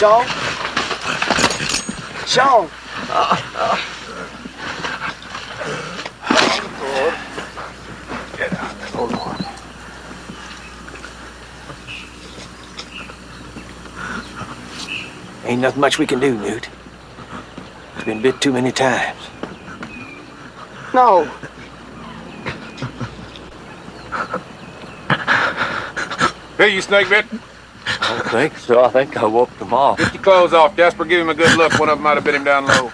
Sean? Sean! Lord. Get out. Oh, Lord. Ain't nothing much we can do, Newt. It's been bit too many times. No. Hey, you snake bit? I don't think so. I think I whooped them off. Get your clothes off, Jasper. Give him a good look. One of them might have bit him down low.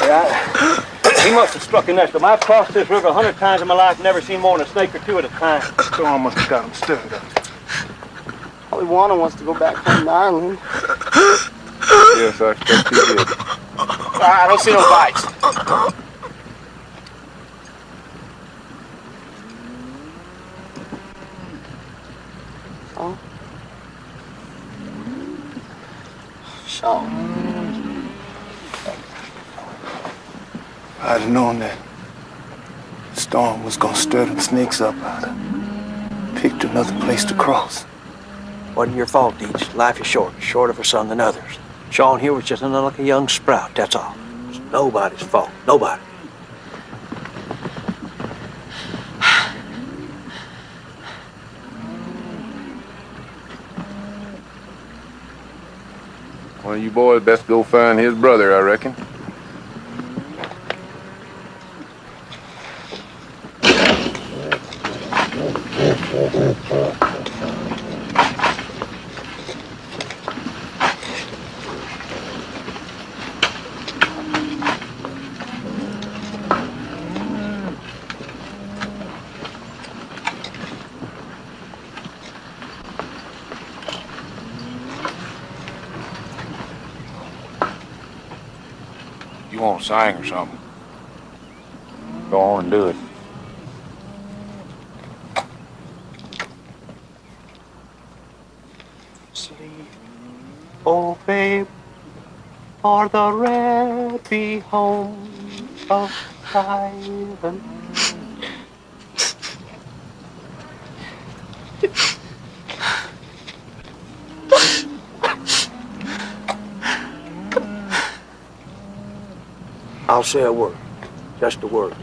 Yeah, he must have struck a nest. I've crossed this river 100 times in my life, never seen more than a snake or two at a time. Storm must have got him stirred up. Probably Juana wants to go back home to Ireland. Yes, I expect he did. I don't see no bites. Oh. Sean. I'd have known that storm was gonna stir them snakes up. I'd have picked another place to cross. Wasn't your fault, Deej. Life is short, shorter for some than others. Sean here was just an unlucky young sprout, that's all. It's nobody's fault, nobody. One of you boys best go find his brother, I reckon. You want to sing or something? Go on and do it. Sleep, oh babe, for the happy home of heaven. I'll say a word, just a word.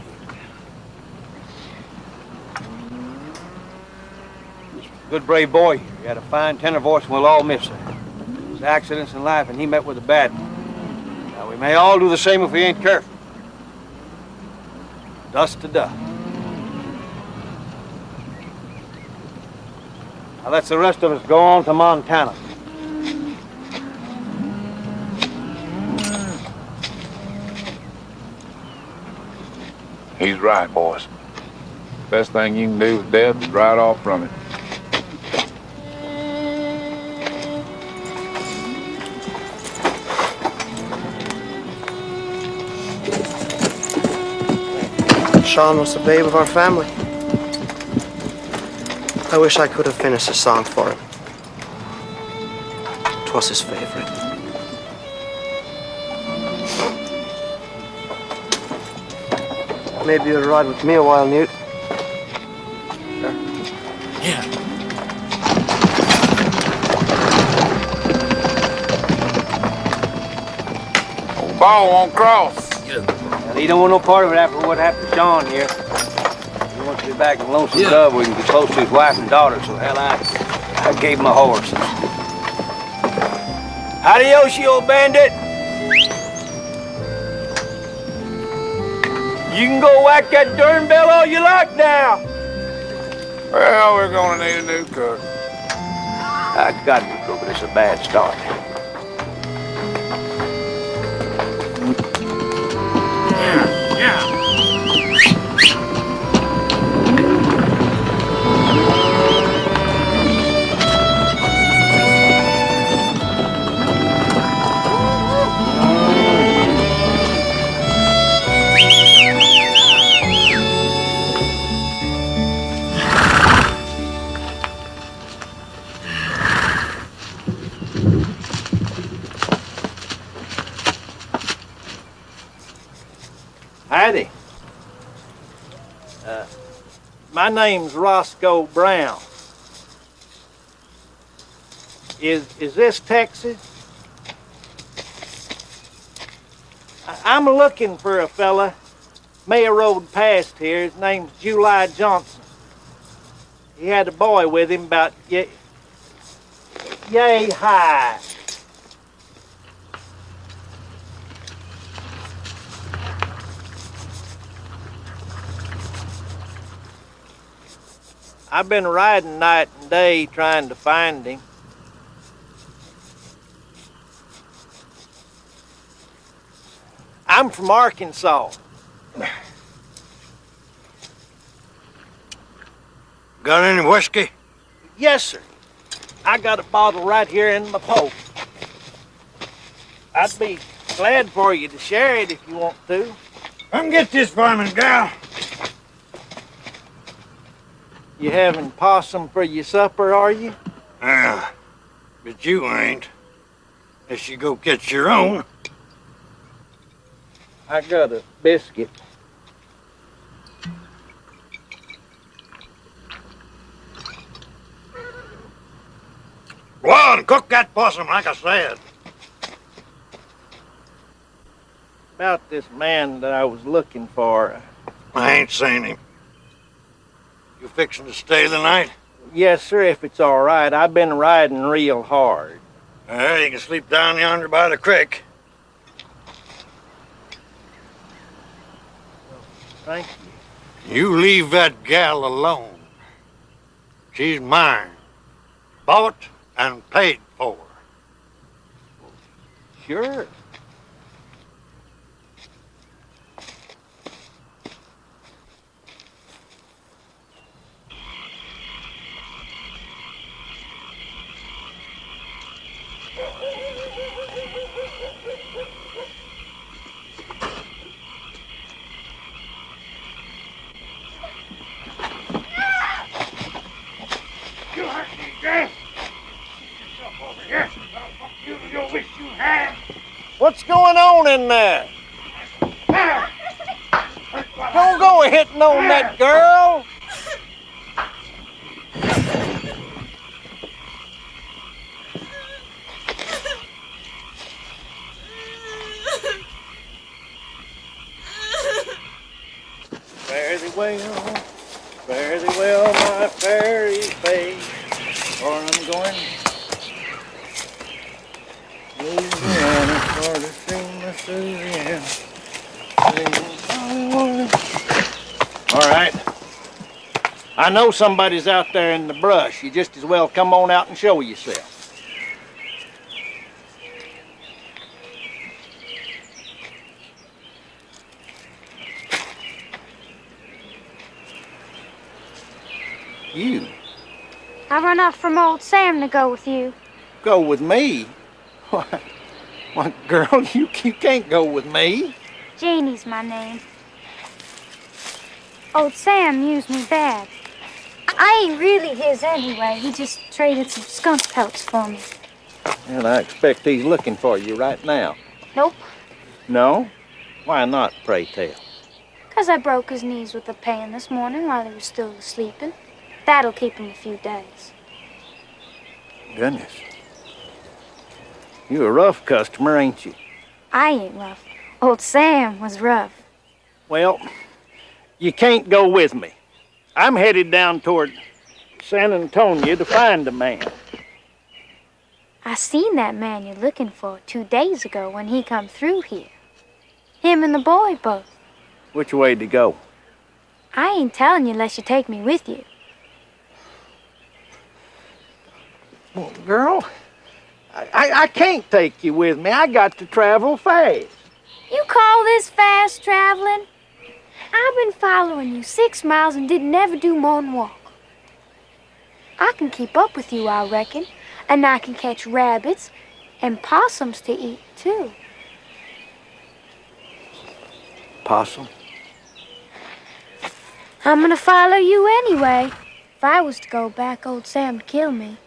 Good, brave boy. He had a fine tenor voice, and we'll all miss him. There's accidents in life, and he met with a bad one. Now, we may all do the same if we ain't careful. Dust to dust. Now, let's the rest of us go on to Montana. He's right, boys. Best thing you can do with death is ride off from it. Sean was the babe of our family. I wish I could have finished a song for him. 'Twas his favorite. Maybe you'll ride with me a while, Newt. Sure. Yeah. Old ball won't cross. Now, he don't want no part of it after what happened to Sean here. He wants to be back in Lonesome Dove where he can get close to his wife and daughter, so hell, I gave him a horse. Adios, you old bandit! You can go whack that darn bell all you like now. Well, we're gonna need a new cook. I got to go, but it's a bad start. Howdy. My name's Roscoe Brown. Is this Texas? I'm looking for a fella. Mayor rode past here. His name's July Johnson. He had a boy with him about yay high. I've been riding night and day trying to find him. I'm from Arkansas. Got any whiskey? Yes, sir. I got a bottle right here in my poke. I'd be glad for you to share it if you want to. Come get this farming gal. You having possum for your supper, are you? Ah, but you ain't. Unless you go get your own. I got a biscuit. Go on, cook that possum like I said. About this man that I was looking for. I ain't seen him. You fixing to stay the night? Yes, sir, if it's all right. I've been riding real hard. You can sleep down yonder by the creek. Thank you. You leave that gal alone. She's mine. Bought and paid for. Sure. What's going on in there? Don't go hitting on that girl. Fare thee well, my fairy face, for I'm going Louisiana for to sing my Louisiana. All right. I know somebody's out there in the brush. You just as well come on out and show yourself. You? I run off from old Sam to go with you. Go with me? Why, girl, you can't go with me. Janie's my name. Old Sam used me bad. I ain't really his anyway. He just traded some skunk pelts for me. And I expect he's looking for you right now. Nope, No? Why not, pray tell? 'cause I broke his knees with a pan this morning while he was still sleeping. That'll keep him a few days. Goodness. You a rough customer, ain't you? I ain't rough. Old Sam was rough. Well, you can't go with me. I'm headed down toward San Antonio to find a man. I seen that man you're looking for 2 days ago when he come through here. Him and the boy both. Which way to go? I ain't telling you unless you take me with you. Well, girl, I can't take you with me. I got to travel fast. You call this fast traveling? I've been following you 6 miles and didn't never do more than walk. I can keep up with you, I reckon, and I can catch rabbits and possums to eat, too. Possum? I'm gonna follow you anyway. If I was to go back, old Sam'd kill me.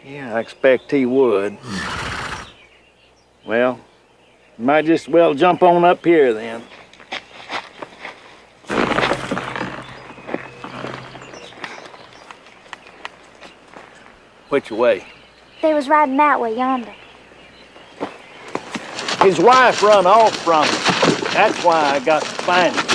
Yeah, I expect he would. Well, might just well jump on up here then. Which way? They was riding that way yonder. His wife run off from him. That's why I got to find him.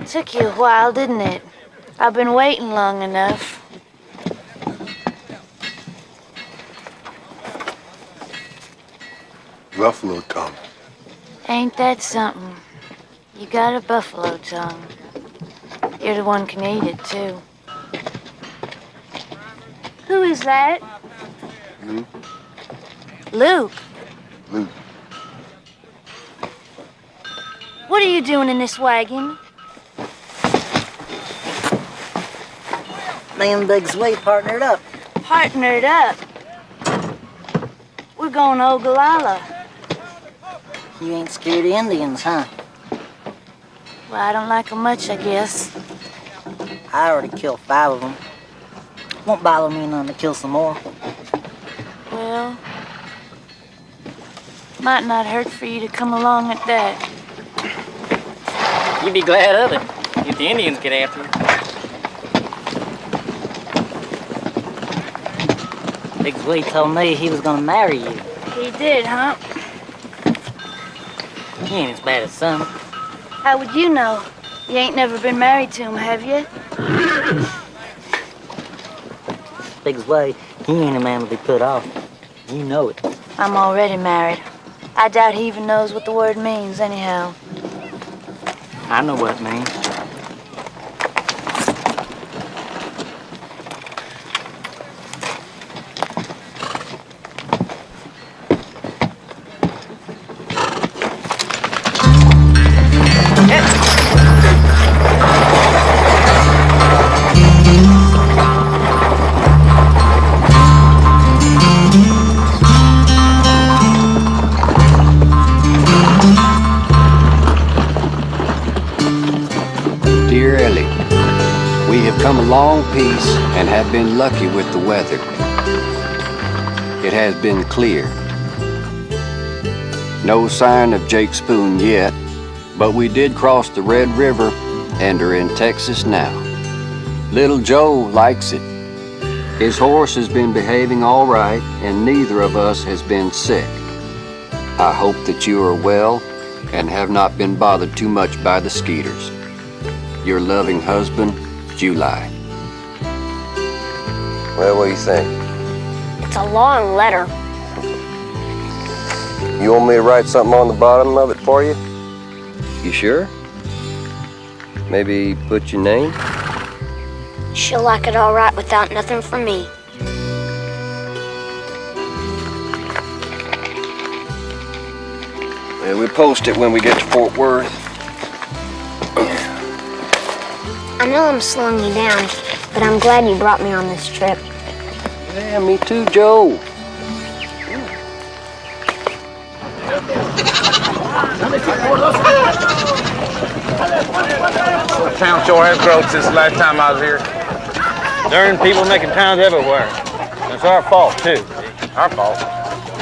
Took you a while, didn't it? I've been waiting long enough. Buffalo tongue. Ain't that something? You got a buffalo tongue. You're the one can eat it, too. Who is that? Luke. Luke, Luke. what are you doing in this wagon? Me and Big Sweet partnered up. Partnered up. We're going to Ogallala. You ain't scared of Indians, huh? Well, I don't like 'em much, I guess. I already killed 5 of them. Won't bother me none to kill some more. Well, might not hurt for you to come along at that. You'd be glad of it if the Indians get after you. Big Sweet told me he was gonna marry you. He did, huh? He ain't as bad as some. How would you know? You ain't never been married to him, have you? Big Sweet, he ain't a man to be put off. You know it. I'm already married. I doubt he even knows what the word means, anyhow. I know what it means. Dear Ellie, we have come a long piece and have been lucky with the weather. It has been clear. No sign of Jake Spoon yet, but we did cross the Red River and are in Texas now. Little Joe likes it. His horse has been behaving all right and neither of us has been sick. I hope that you are well and have not been bothered too much by the skeeters. Your loving husband, July. Well, what do you think? It's a long letter. You want me to write something on the bottom of it for you? You sure? Maybe put your name? She'll like it all right without nothing from me. Yeah, we'll post it when we get to Fort Worth. I know I'm slowing you down, but I'm glad you brought me on this trip. Yeah, me too, Joe. The town sure has grown since the last time I was here. Darn people making towns everywhere. It's our fault, too. Our fault.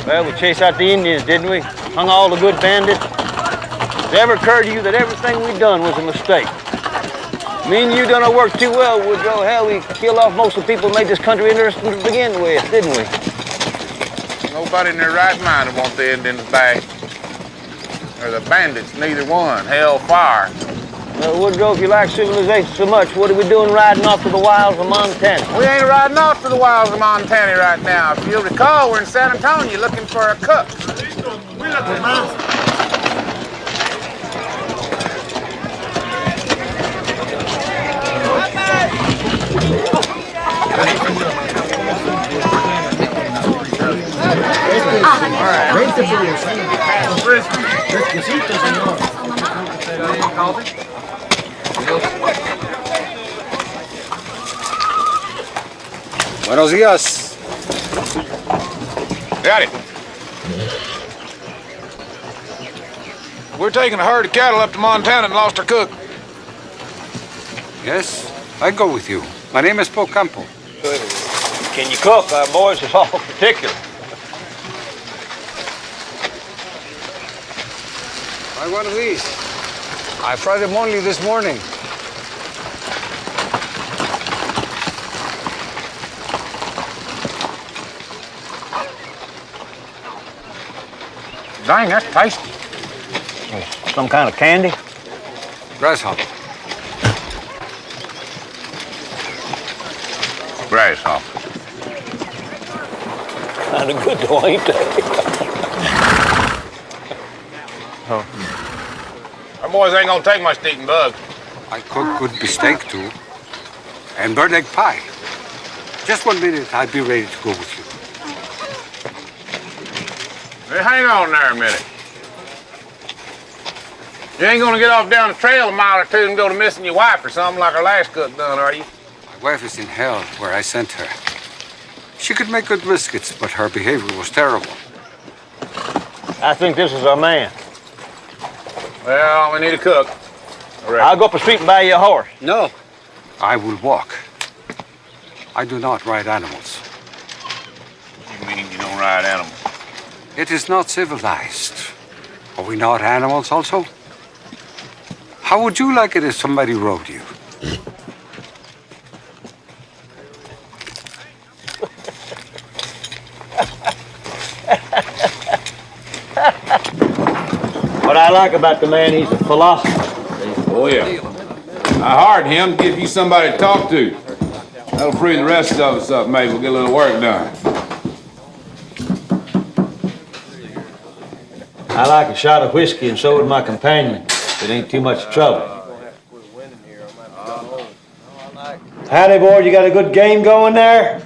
Well, we chased out the Indians, didn't we? Hung all the good bandits. Has it ever occurred to you that everything we done was a mistake? Me and you done our work too well, Woodrow. Hell, we killed off most of the people who made this country interesting to begin with, didn't we? Nobody in their right mind would want the Indians back. Or the bandits, neither one. Hell, fire. Woodrow, if you like civilization so much, what are we doing riding off to the wilds of Montana? We ain't riding off to the wilds of Montana right now. If you'll recall, we're in San Antonio looking for a cook. We looking, man. Buenos días. Got it. We're taking a herd of cattle up to Montana and lost our cook. Yes, I go with you. My name is Pocampo. Can you cook? Our boys is all particular. Try one of these. I fried them only this morning. Dang, that's tasty. Some kind of candy? Grasshopper. Grasshopper. Kind of good though, ain't they? Our boys ain't gonna take much to eating bugs. I cook good beefsteak too. And bird egg pie. Just 1 minute, I'll be ready to go with you. Hey, hang on there a minute. You ain't gonna get off down the trail a mile or two and go to missing your wife or something like our last cook done, are you? My wife is in hell where I sent her. She could make good biscuits, but her behavior was terrible. I think this is our man. Well, we need a cook. I'll go up the street and buy you a horse. No. I will walk. I do not ride animals. You mean you don't ride animals? It is not civilized. Are we not animals also? How would you like it if somebody rode you? What I like about the man, he's a philosopher. Oh, yeah. I hired him to give you somebody to talk to. That'll free the rest of us up, maybe. We'll get a little work done. I like a shot of whiskey, and so would my companion. It ain't too much trouble. Howdy, boy, you got a good game going there?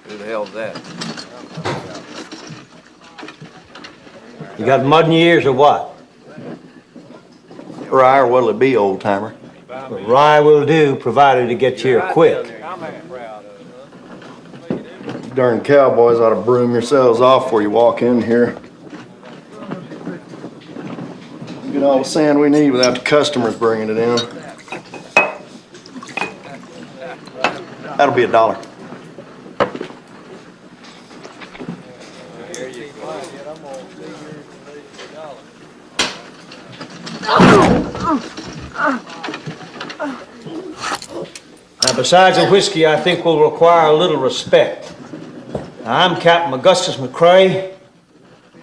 Who the hell's that? You got mud in your ears or what? Rye, or what'll it be, old timer? Rye will do, provided it gets here quick. Darn cowboys ought to broom yourselves off before you walk in here. Get all the sand we need without the customers bringing it in. That'll be $1. Now, besides the whiskey, I think we'll require a little respect. Now, I'm Captain Augustus McCrae.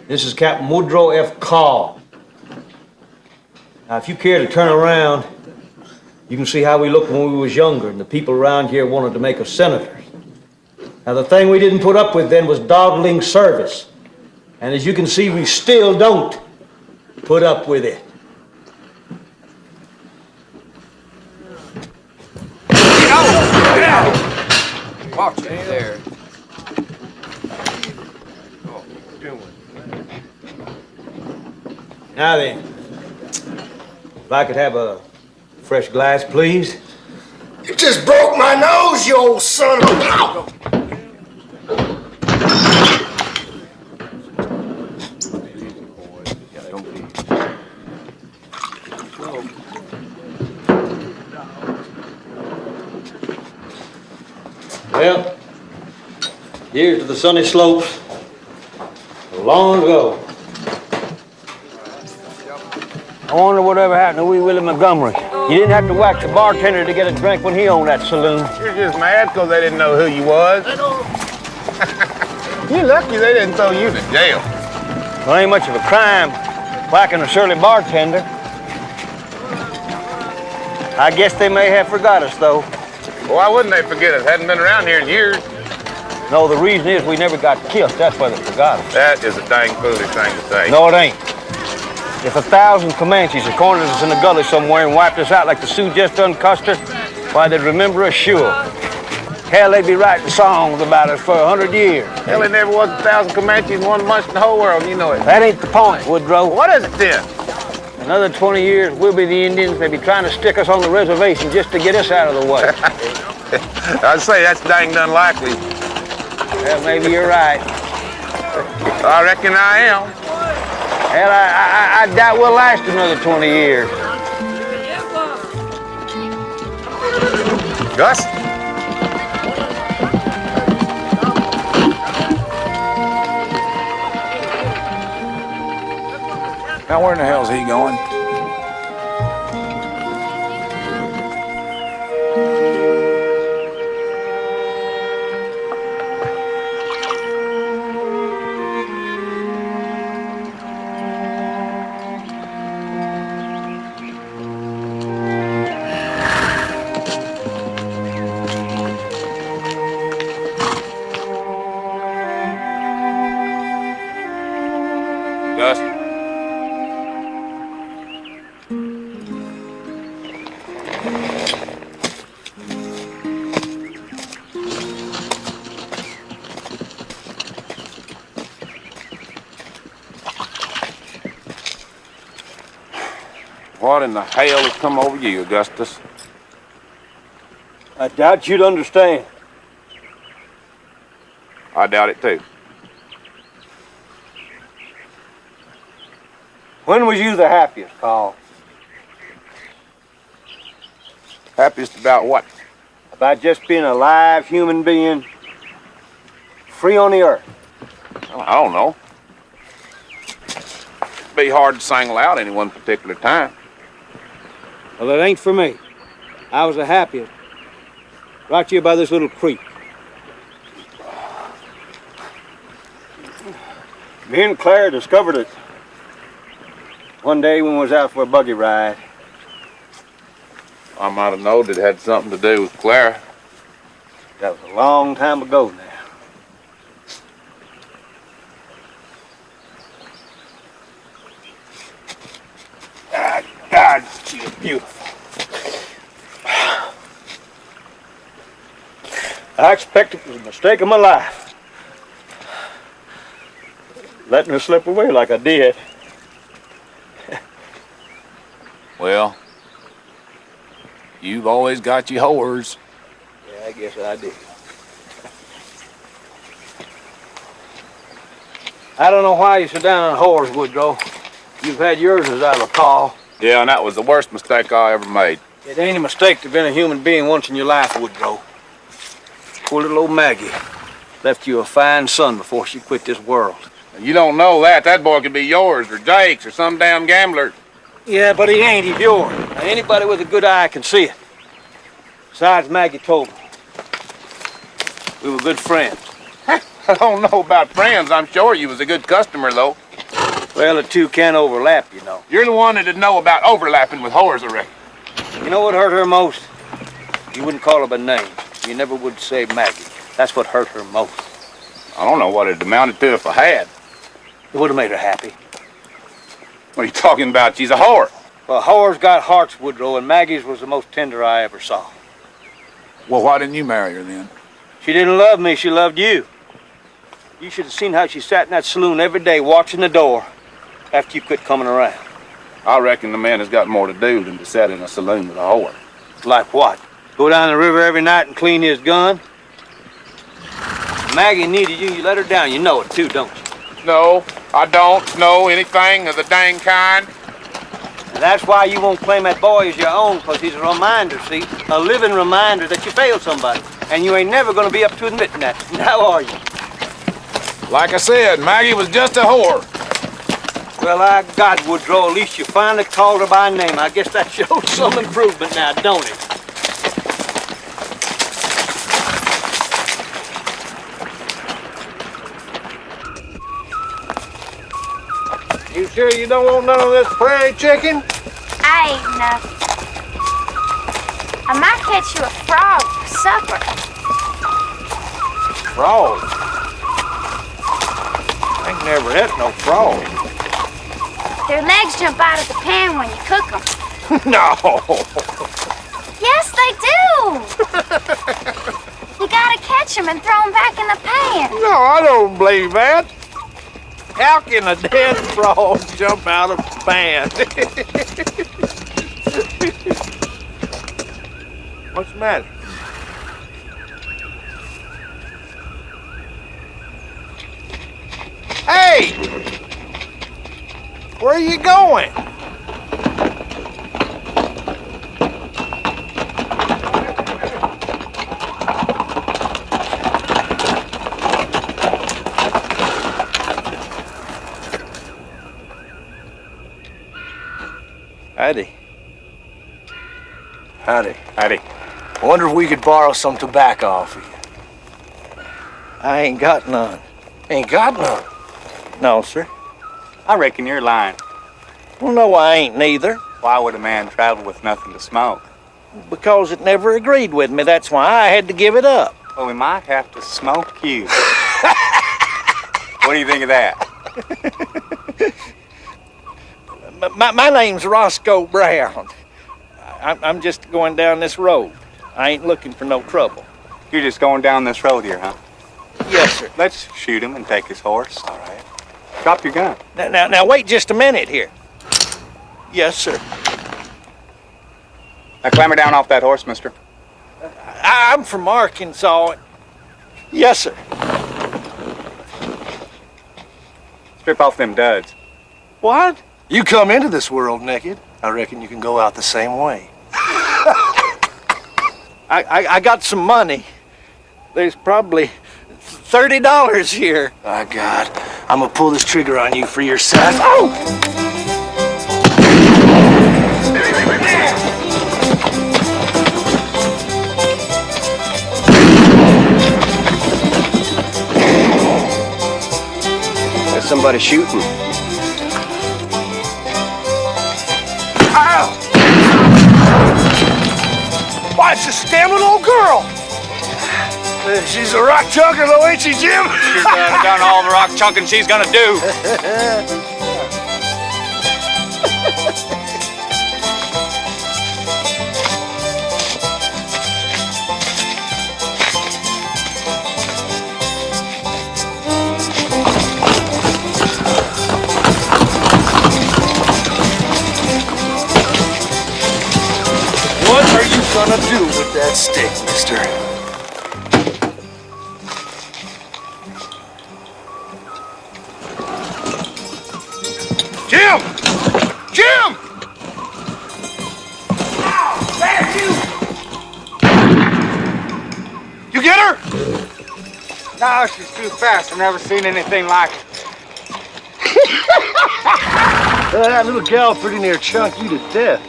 This is Captain Woodrow F. Call. Now, if you care to turn around, you can see how we looked when we was younger, and the people around here wanted to make us senators. Now, the thing we didn't put up with then was dawdling service. And as you can see, we still don't put up with it. Watch it there. Now then, if I could have a fresh glass, please. You just broke my nose, you old son of a... Well, here's to the sunny slopes long ago. I wonder whatever happened to wee Willie Montgomery. You didn't have to wax a bartender to get a drink when he owned that saloon. You're just mad because they didn't know who you was. You're lucky they didn't throw you to jail. Well, ain't much of a crime whacking a surly bartender. I guess they may have forgot us, though. Well, why wouldn't they forget us? Hadn't been around here in years. No, the reason is we never got killed. That's why they forgot us. That is a dang foolish thing to say. No, it ain't. If 1,000 Comanches had cornered us in a gully somewhere and wiped us out like the Sioux just done Custer, why, they'd remember us sure. Hell, they'd be writing songs about us for 100 years. Hell, there never was 1,000 Comanches in one bunch in the whole world, you know it. That ain't the point, Woodrow. What is it then? Another 20 years, we'll be the Indians. They'll be trying to stick us on the reservation just to get us out of the way. I'd say that's dang unlikely. Well, maybe you're right. I reckon I am. Hell, I doubt we'll last another 20 years. Gus? Now, where in the hell's he going? Gus? What in the hell has come over you, Augustus? I doubt you'd understand. I doubt it too. When was you the happiest, Carl? Happiest about what? About just being a live human being, free on the earth. Well, I don't know. It'd be hard to single out any one particular time. Well, it ain't for me. I was the happiest right here by this little creek. Me and Claire discovered it one day when we was out for a buggy ride. I might have known it had something to do with Clara. That was a long time ago now. God, she is beautiful. I expect it was a mistake of my life. Letting her slip away like I did. Well, you've always got your whores. Yeah, I guess I did. I don't know why you sit down on whores, Woodrow. You've had yours, as I recall. Yeah, and that was the worst mistake I ever made. It ain't a mistake to have been a human being once in your life, Woodrow. Poor little old Maggie left you a fine son before she quit this world. You don't know that. That boy could be yours or Jake's or some damn gambler. Yeah, but he ain't. He's yours. Now, anybody with a good eye can see it. Besides, Maggie told me. We were good friends. I don't know about friends. I'm sure you was a good customer, though. Well, the two can't overlap, you know. You're the one that'd know about overlapping with whores, I reckon. You know what hurt her most? You wouldn't call her by name. You never would say Maggie. That's what hurt her most. I don't know what it amounted to if I had. It would have made her happy. What are you talking about? She's a whore. Well, whores got hearts, Woodrow, and Maggie's was the most tender I ever saw. Well, why didn't you marry her then? She didn't love me, she loved you. You should have seen how she sat in that saloon every day watching the door after you quit coming around. I reckon the man has got more to do than to sit in a saloon with a whore. Like what? Go down the river every night and clean his gun? Maggie needed you, you let her down. You know it too, don't you? No, I don't know anything of the dang kind. And that's why you won't claim that boy as your own, because he's a reminder, see? A living reminder that you failed somebody. And you ain't never going to be up to admitting that. Now are you? Like I said, Maggie was just a whore. Well, I got Woodrow. At least you finally called her by name. I guess that shows some improvement now, don't it? You sure you don't want none of this prairie chicken? I ain't nothing. I might catch you a frog for supper. Frog? I ain't never had no frog. Their legs jump out of the pan when you cook them. No. Yes, they do. You gotta catch them and throw them back in the pan. No, I don't believe that. How can a dead frog jump out of a pan? What's the matter? Hey! Where are you going? Howdy. Howdy. Howdy. I wonder if we could borrow some tobacco off of you. I ain't got none. Ain't got none. No, sir. I reckon you're lying. Well, no, I ain't neither. Why would a man travel with nothing to smoke? Because it never agreed with me. That's why I had to give it up. Well, we might have to smoke you. What do you think of that? My name's Roscoe Brown. I'm just going down this road. I ain't looking for no trouble. You're just going down this road here, huh? Yes, sir. Let's shoot him and take his horse. All right. Drop your gun. Now, wait just a minute here. Yes, sir. Now, clamber down off that horse, mister. I'm from Arkansas. Yes, sir. Strip off them duds. What? You come into this world naked. I reckon you can go out the same way. I got some money. There's probably $30 here. My God, I'm gonna pull this trigger on you for your son. Oh! There's somebody shooting. Ow! Why, it's this damn little old girl! She's a rock chunker, though, ain't she, Jim? She's done all the rock chunking she's gonna do. What are you gonna do with that stick, mister? Jim! Jim! Ow! There, you get her? No, she's too fast. I've never seen anything like it. That little gal pretty near chunk you to death.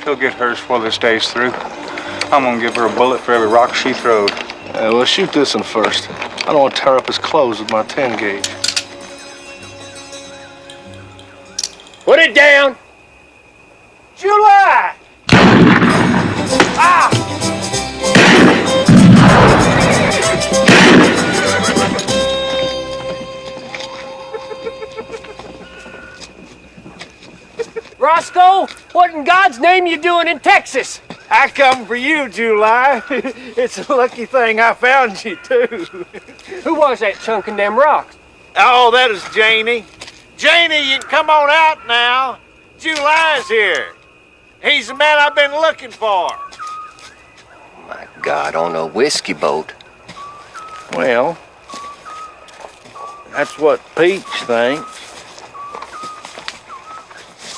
She'll get hers before this day's through. I'm gonna give her a bullet for every rock she throws. Well, shoot this one first. I don't want to tear up his clothes with my 10 gauge. Put it down. July! Ah! Roscoe, what in God's name you doing in Texas? I come for you, July. It's a lucky thing I found you, too. Who was that chunking them rocks? Oh, that is Janie. Janie, you can come on out now. July's here. He's the man I've been looking for. My God, on a whiskey boat. Well, that's what Peach thinks.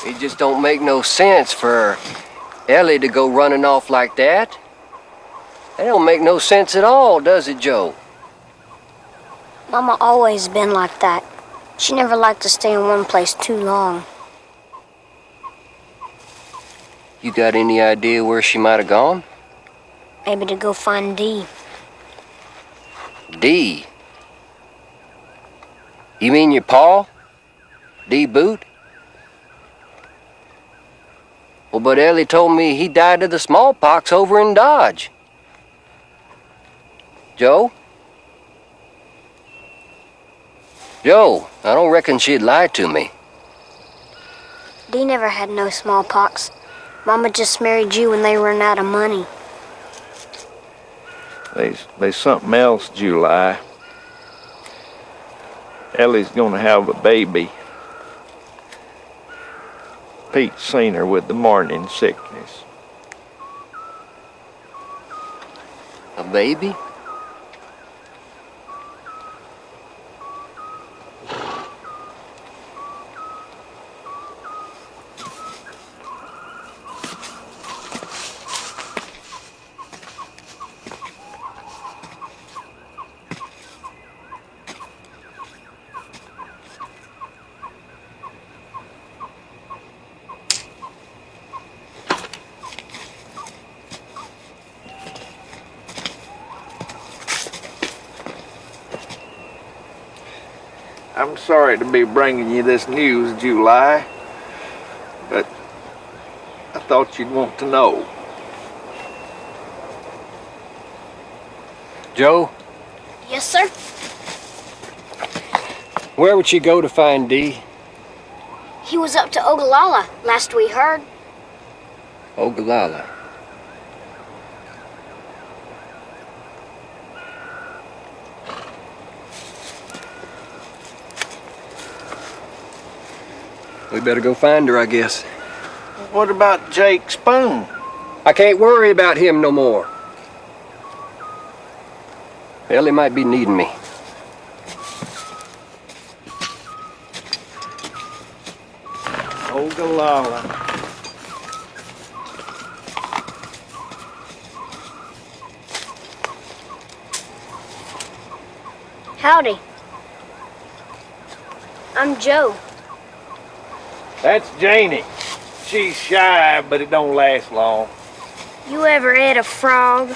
It just don't make no sense for Ellie to go running off like that. That don't make no sense at all, does it, Joe? Mama always been like that. She never liked to stay in one place too long. You got any idea where she might have gone? Maybe to go find Dee. Dee? You mean your pa? Dee Boot? Well, but Ellie told me he died of the smallpox over in Dodge. Joe? Joe, I don't reckon she'd lie to me. Dee never had no smallpox. Mama just married you when they run out of money. There's something else, July. Ellie's gonna have a baby. Pete's seen her with the morning sickness. A baby? I'm sorry to be bringing you this news, July, but I thought you'd want to know. Joe, Yes, sir? where would she go to find Dee? He was up to Ogallala, last we heard. Ogallala. We better go find her, I guess. What about Jake Spoon? I can't worry about him no more. Ellie might be needing me. Ogallala. Howdy. I'm Joe. That's Janie. She's shy, but it don't last long. You ever ate a frog?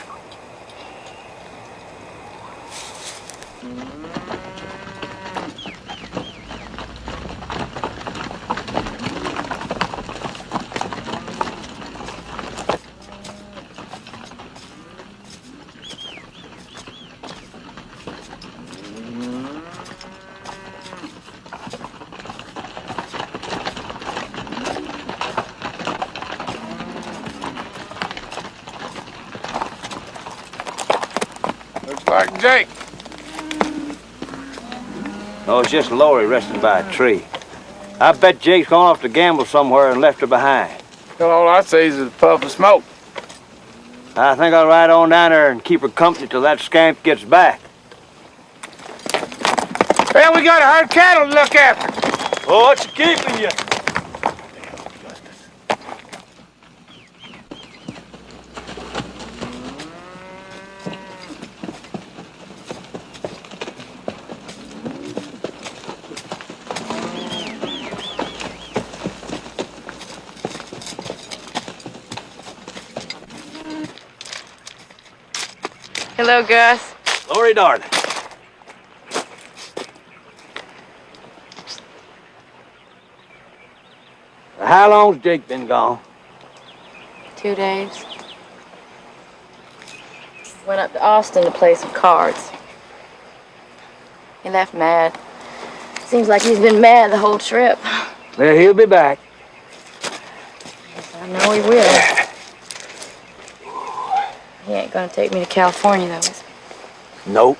Looks like Jake. No, it's just Lori resting by a tree. I bet Jake's gone off to gamble somewhere and left her behind. Well, all I see is a puff of smoke. I think I'll ride on down there and keep her company till that scamp gets back. Well, we got a herd of cattle to look after. Oh, what's keeping you? Hello, Gus. Lori, darling. How long's Jake been gone? 2 days. Went up to Austin to play some cards. He left mad. Seems like he's been mad the whole trip. Well, he'll be back. Yes, I know he will. He ain't gonna take me to California, though, is he? Nope.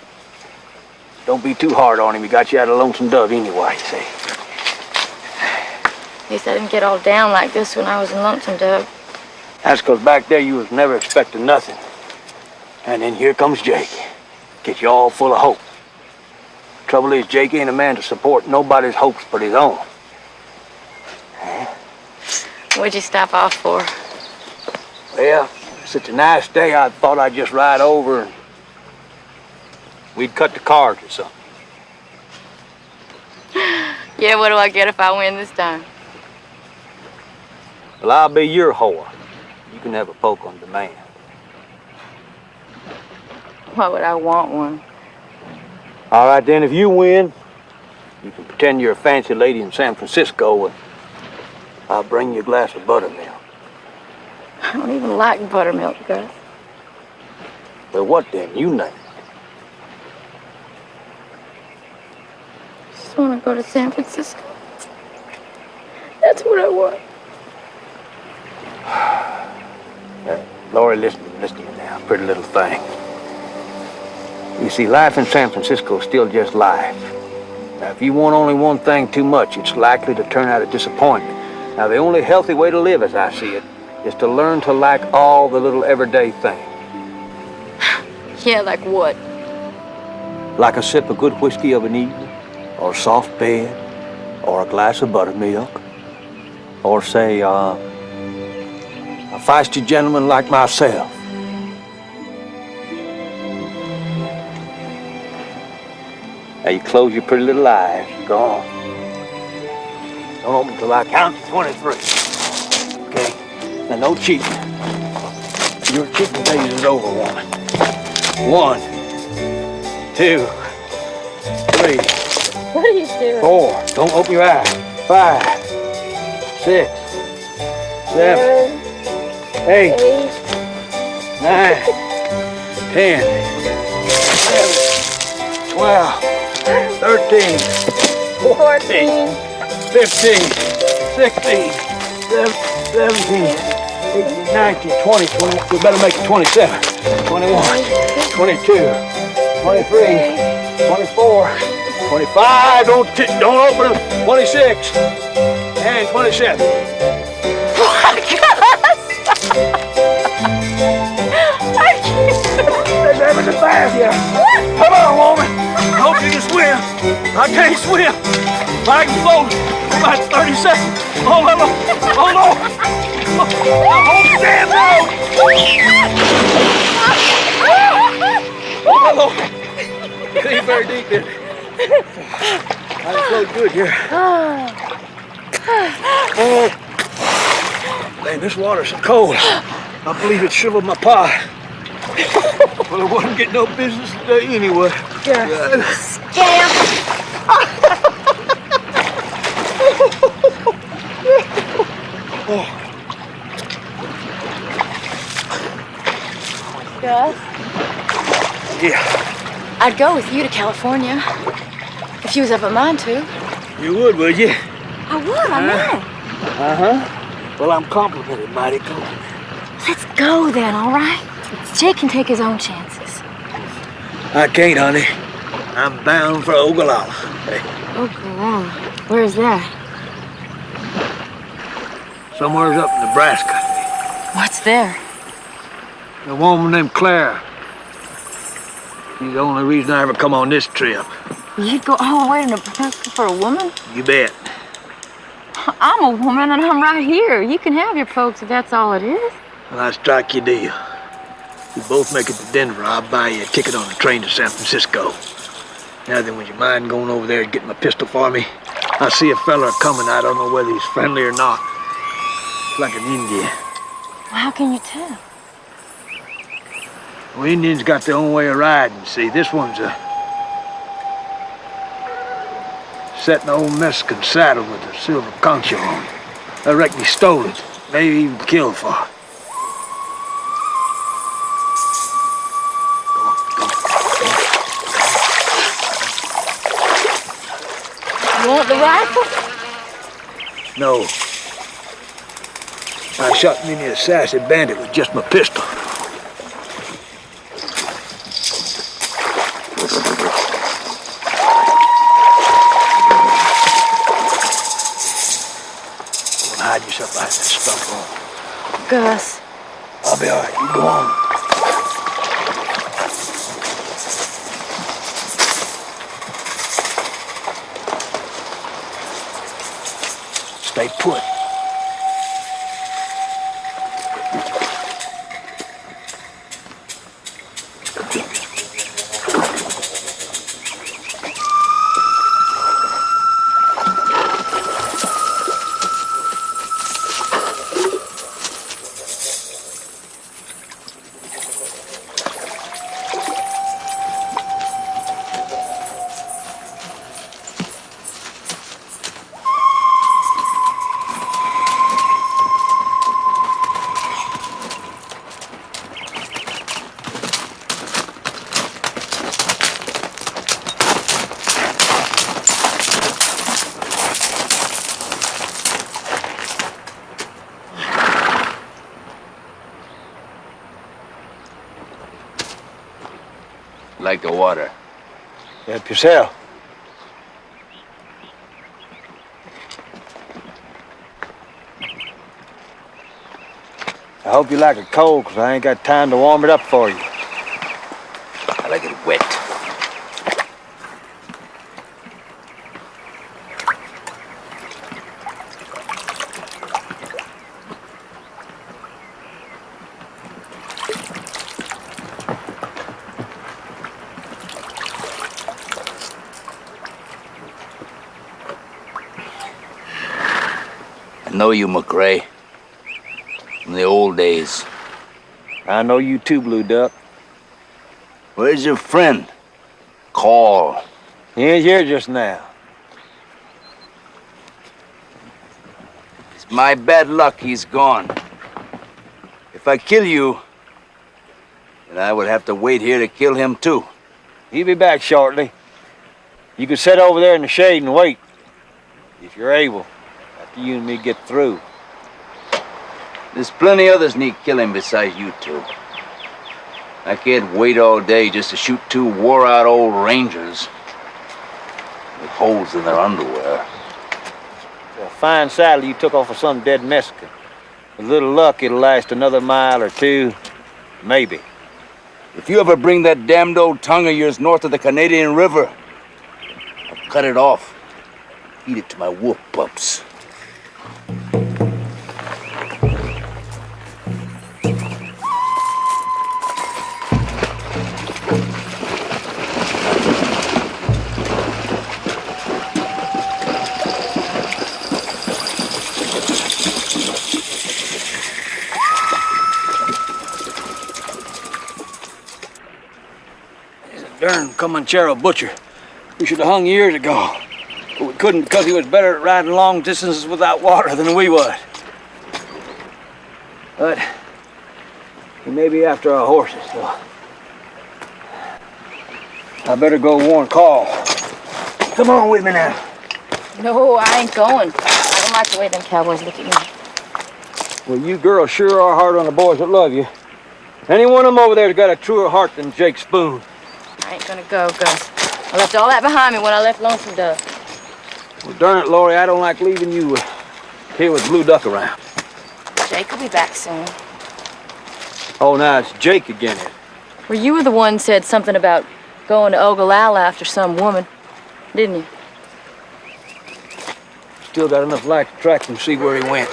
Don't be too hard on him. He got you out of Lonesome Dove anyway, you see. At least I didn't get all down like this when I was in Lonesome Dove. That's 'cause back there you was never expecting nothing. And then here comes Jake. Get you all full of hope. Trouble is, Jake ain't a man to support nobody's hopes but his own. What'd you stop off for? Well, such a nice day, I thought I'd just ride over and we'd cut the cards or something. Yeah, what do I get if I win this time? Well, I'll be your whore. You can have a poke on demand. Why would I want one? All right, then, if you win, you can pretend you're a fancy lady in San Francisco and I'll bring you a glass of buttermilk. I don't even like buttermilk, Gus. Well, what then? You name it. I just want to go to San Francisco. That's what I want. Lori, listen to me now, pretty little thing. You see, life in San Francisco is still just life. Now, if you want only one thing too much, it's likely to turn out a disappointment. Now, the only healthy way to live, as I see it, is to learn to like all the little everyday things. Yeah, like what? Like a sip of good whiskey of an evening, or a soft bed, or a glass of buttermilk, or say, a feisty gentleman like myself. Now you close your pretty little eyes. Go on. Don't open till I count to 23. Okay? Now no cheating. Your cheating days is over, woman. 1, 2, 3. What are you doing? 4. Don't open your eyes. 5, 6, 7, 8, 9, 10, 11, 12, 13, 14, 15, 16, 17, 18, 19, 20, 20. We better make it 27, 21, 22, 23, 24, 25. Don't open them. 26 and 27. There's everything fast here. Come on, woman. I hope you can swim. I can't swim. I can float for about 30 seconds. Hold on. Hold on. Hold the damn boat. Oh, Lord. It ain't very deep, is it? I can float good here. Man, this water's so cold. I believe it shivered my pie. Well, I wasn't getting no business today anyway. Scamp! Gus? Yeah. I'd go with you to California. If you was of a mind to. You would you? I would, I know. Uh-huh. Well, I'm complimented, mighty cold. Let's go then, all right? Jake can take his own chances. I can't, honey. I'm bound for Ogallala. Hey, Ogallala? Where's that? somewhere's up in Nebraska. What's there? A woman named Claire. She's the only reason I ever come on this trip. You'd go all the way to Nebraska for a woman? You bet. I'm a woman and I'm right here. You can have your folks if that's all it is. Well, I strike your deal. We both make it to Denver. I'll buy you a ticket on the train to San Francisco. Now then, would you mind going over there and getting my pistol for me? I see a fella coming. I don't know whether he's friendly or not. It's like an Indian. Well, how can you tell? Well, Indians got their own way of riding, see. This one's set in an old Mexican saddle with a silver concho on it. I reckon he stole it. Maybe even killed for it. You want the rifle? No. I shot many a sassy bandit with just my pistol. Hide yourself behind that stump roll. Gus. I'll be all right. You go on. Stay put. like the water? Help yourself. I hope you like it cold, 'cause I ain't got time to warm it up for you. I like it wet. I know you, McRae. From the old days. I know you too, Blue Duck. Where's your friend? Call. He ain't here just now. It's my bad luck he's gone. If I kill you, then I would have to wait here to kill him too. He'll be back shortly. You can sit over there in the shade and wait. If you're able, after you and me get through. There's plenty others need killing besides you two. I can't wait all day just to shoot two wore-out old rangers with holes in their underwear. It's a fine saddle you took off of some dead Mexican. With a little luck, it'll last another mile or two, maybe. If you ever bring that damned old tongue of yours north of the Canadian River, I'll cut it off. Feed it to my wolf pups. Darn Comanchero butcher. We should have hung years ago. But we couldn't because he was better at riding long distances without water than we was. But he may be after our horses, so I better go warn Carl. Come on with me now. No, I ain't going. I don't like the way them cowboys look at me. Well, you girls sure are hard on the boys that love you. Any one of them over there's got a truer heart than Jake Spoon. I ain't gonna go, Gus. I left all that behind me when I left Lonesome Dove. Well, darn it, Lori, I don't like leaving you here with Blue Duck around. Jake will be back soon. Oh, now it's Jake again. Well, you were the one who said something about going to Ogallala after some woman, didn't you? Still got enough light to track him and see where he went.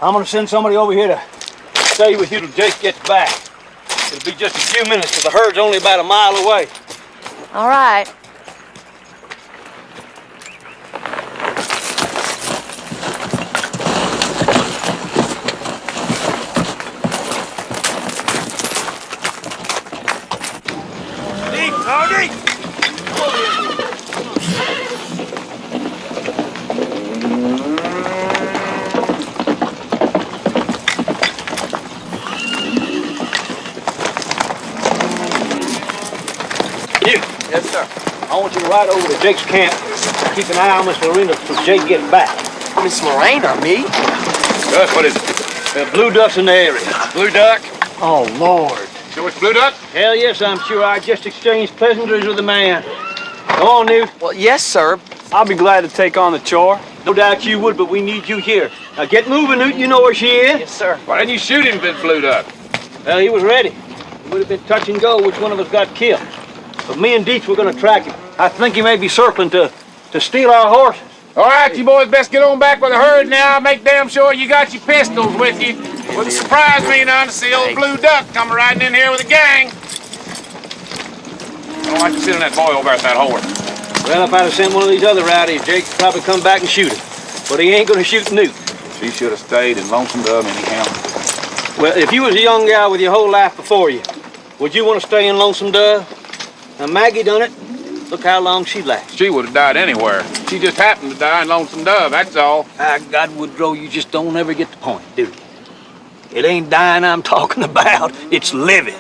I'm gonna send somebody over here to stay with you till Jake gets back. It'll be just a few minutes, because the herd's only about a mile away. All right. Deep, Tony! Yes, sir. I want you to ride over to Jake's camp. Keep an eye on Miss Lorena till Jake gets back. Miss Lorena, me? Gus, what is it? Blue Duck's in the area. Blue Duck? Oh, Lord. Sure it's Blue Duck? Hell yes, I'm sure. I just exchanged pleasantries with the man. Come on, Newt. Well, yes, sir. I'll be glad to take on the chore. No doubt you would, but we need you here. Now get moving, Newt. You know where she is. Yes, sir. Why didn't you shoot him if it's Blue Duck? Well, he was ready. It would have been touch and go which one of us got killed. But me and Dietz were going to track him. I think he may be circling to steal our horses. All right, you boys best get on back with the herd now. Make damn sure you got your pistols with you. Wouldn't surprise me none to see old Blue Duck come riding in here with a gang. I don't like to sit on that boy over at that horse. Well, if I'd have sent one of these other rowdies, Jake would probably come back and shoot him. But he ain't going to shoot Newt. She should have stayed in Lonesome Dove anyhow. Well, if you was a young gal with your whole life before you, would you want to stay in Lonesome Dove? Now, Maggie done it. Look how long she lasted. She would have died anywhere. She just happened to die in Lonesome Dove, that's all. God, Woodrow, you just don't ever get the point, do you? It ain't dying I'm talking about. It's living.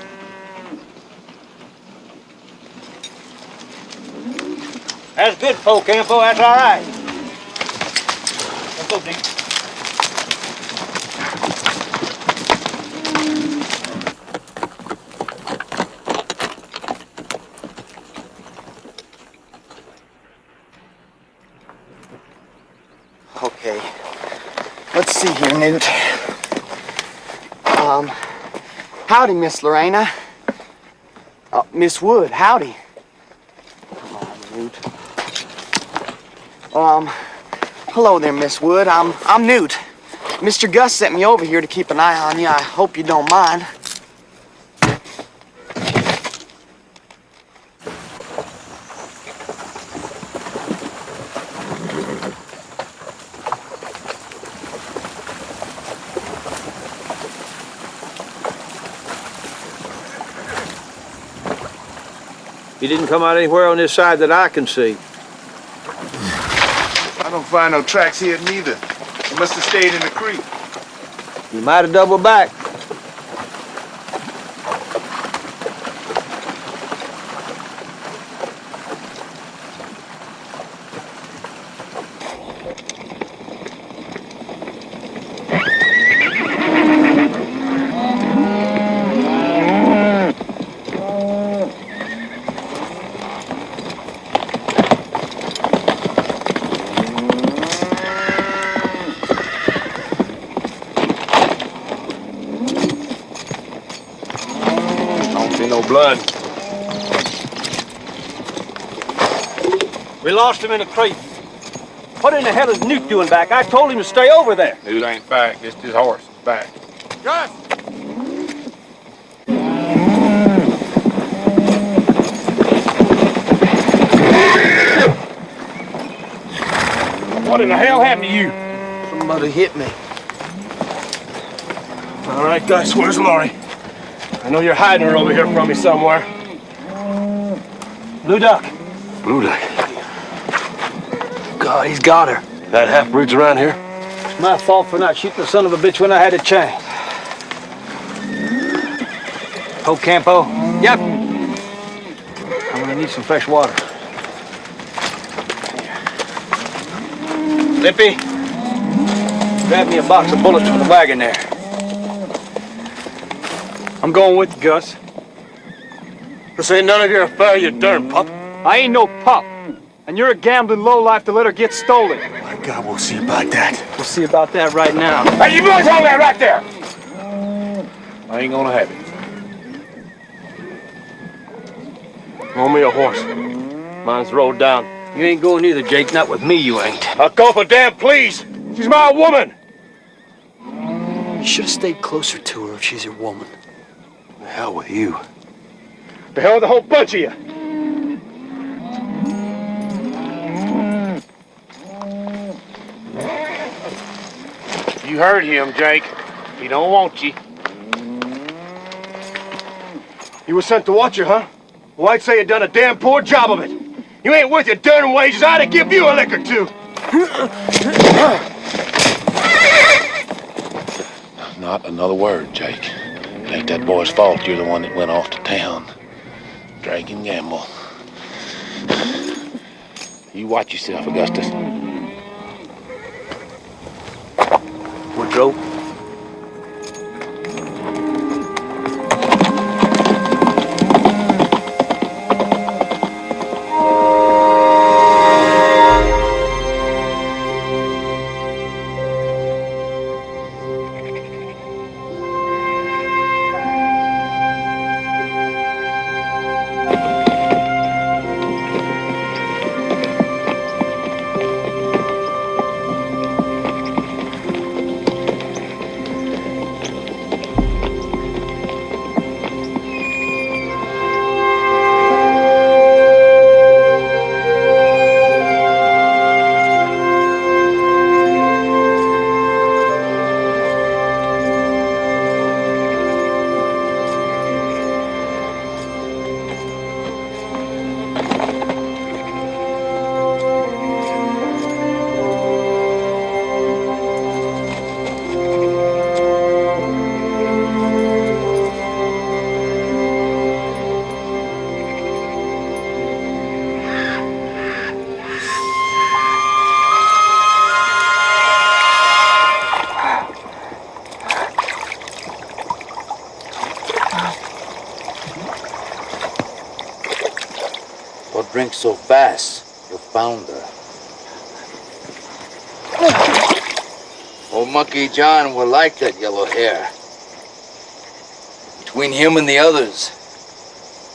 That's good, folk, Campo. That's all right. Let's go, Deke. Okay. Let's see here, Newt. Howdy, Miss Lorena. Miss Wood, howdy. Come on, Newt. Hello there, Miss Wood. I'm Newt. Mr. Gus sent me over here to keep an eye on you. I hope you don't mind. He didn't come out anywhere on this side that I can see. I don't find no tracks here neither. He must have stayed in the creek. He might have doubled back. No blood. We lost him in a creek. What in the hell is Newt doing back? I told him to stay over there. Newt ain't back. Just his horse is back. Gus! What in the hell happened to you? Somebody hit me. All right, Gus, where's Laurie? I know you're hiding her over here from me somewhere. Blue Duck. Blue Duck. God, he's got her. That half-breed's around here? It's my fault for not shooting the son of a bitch when I had a chance. Oh, Campo, Yep. I'm gonna need some fresh water. Lippy, grab me a box of bullets from the wagon there. I'm going with you, Gus. This ain't none of your affair, you darn pup. I ain't no pup. And you're a gambling lowlife to let her get stolen. My God, we'll see about that. We'll see about that right now. Hey, you boys hold that right there! I ain't gonna have it. Roll me a horse. Mine's rode down. You ain't going either, Jake. Not with me, you ain't. I'll call for damn please! She's my woman! You should have stayed closer to her if she's your woman. The hell with you. The hell with the whole bunch of you! You heard him, Jake. He don't want you. You were sent to watch her, huh? Well, I'd say you done a damn poor job of it. You ain't worth your darn wages. I'd have give you a lick or two. Not another word, Jake. It ain't that boy's fault. You're the one that went off to town. Drink and gamble. You watch yourself, Augustus. Woodrow. What drinks so fast? You found her. Old Monkey John will like that yellow hair. Between him and the others,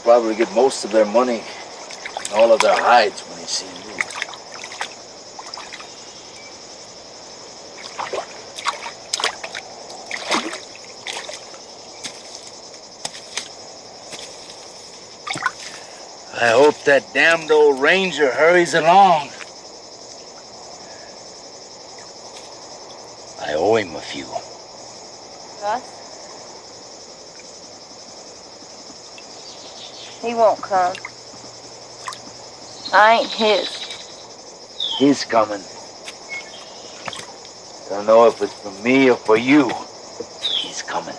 probably get most of their money and all of their hides when he sees you. I hope that damned old ranger hurries along. I owe him a few. Gus? He won't come. I ain't his. He's coming. Don't know if it's for me or for you. He's coming.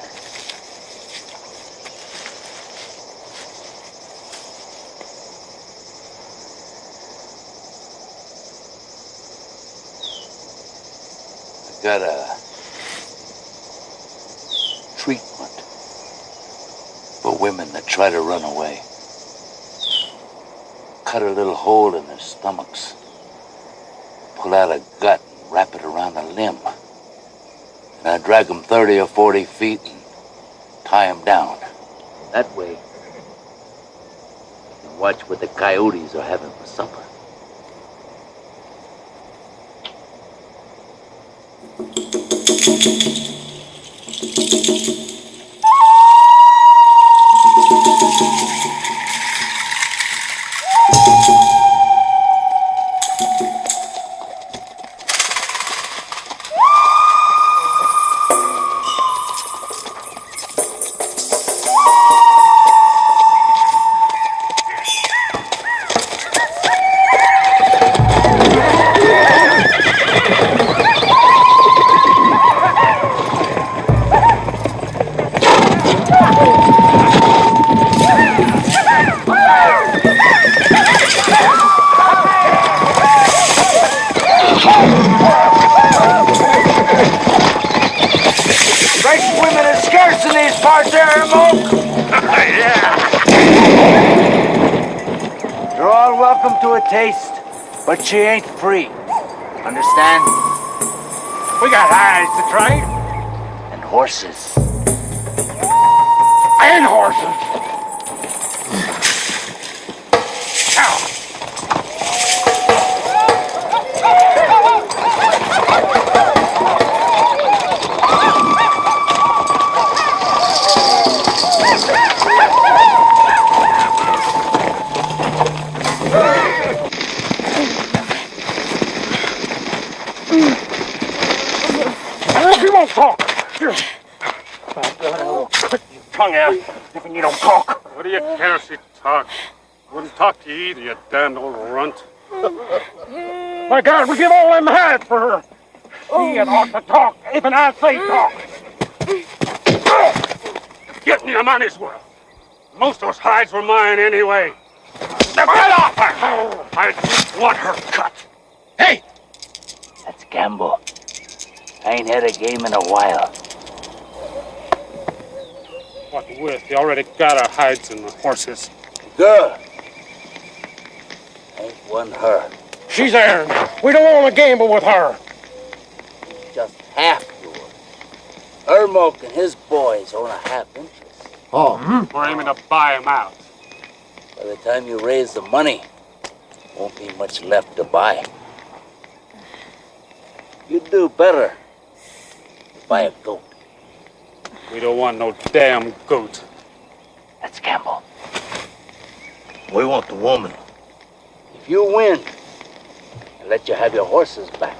I got a treatment for women that try to run away. Cut a little hole in their stomachs. Pull out a gut and wrap it around a limb. And I drag them 30 or 40 feet and tie them down. That way, you can watch what the coyotes are having for supper. But she ain't free. Understand? We got hides to trade. And horses. And horses. Ow. You won't talk. Here. I'll cut your tongue out if you don't talk. What do you care if she talks? Wouldn't talk to you either, you damned old runt. My God, we give all them hides for her. She had ought to talk, even I say talk. Get me your money's worth. Most of those hides were mine anyway. Now get off her! I just want her cut. Hey! That's Gamble. I ain't had a game in a while. What with? You already got our hides and the horses. Girl! Ain't one her. She's ours. We don't want to gamble with her. Just half yours. Ermok and his boys own a half interest. Oh, we're aiming to buy him out. By the time you raise the money, won't be much left to buy. You'd do better to buy a goat. We don't want no damn goat. That's Gamble. We want the woman. If you win, I'll let you have your horses back.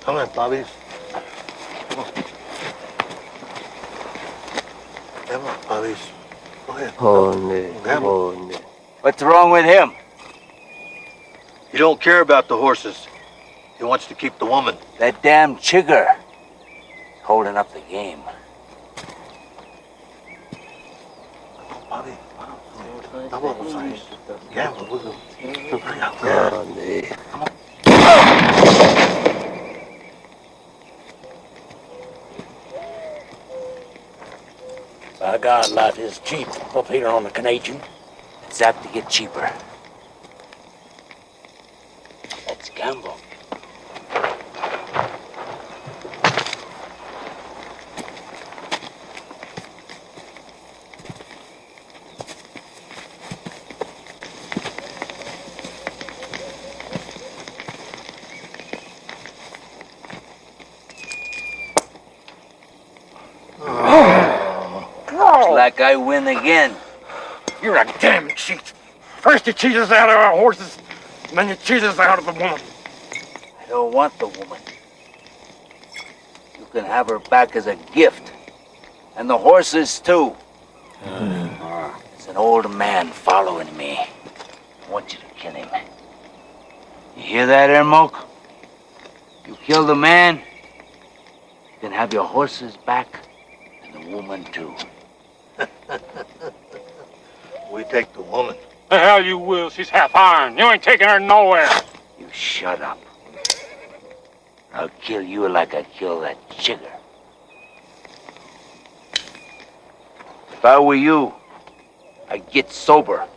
Come on, Bobby. Come on, Bobby. Go ahead. Honey. What's wrong with him? He don't care about the horses. He wants to keep the woman. That damn chigger is holding up the game. Bobby, Gamble, we'll go. By God, life is cheap up here on the Canadian. It's apt to get cheaper. That's Gamble. like I win again. You're a damn cheat. First you cheat us out of our horses, and then you cheat us out of the woman. I don't want the woman. You can have her back as a gift. And the horses, too. There's an old man following me. I want you to kill him. You hear that, Ermok? You kill the man, you can have your horses back, and the woman, too. We take the woman. The hell you will. She's half iron. You ain't taking her nowhere. You shut up. I'll kill you like I killed that chigger. If I were you, I'd get sober.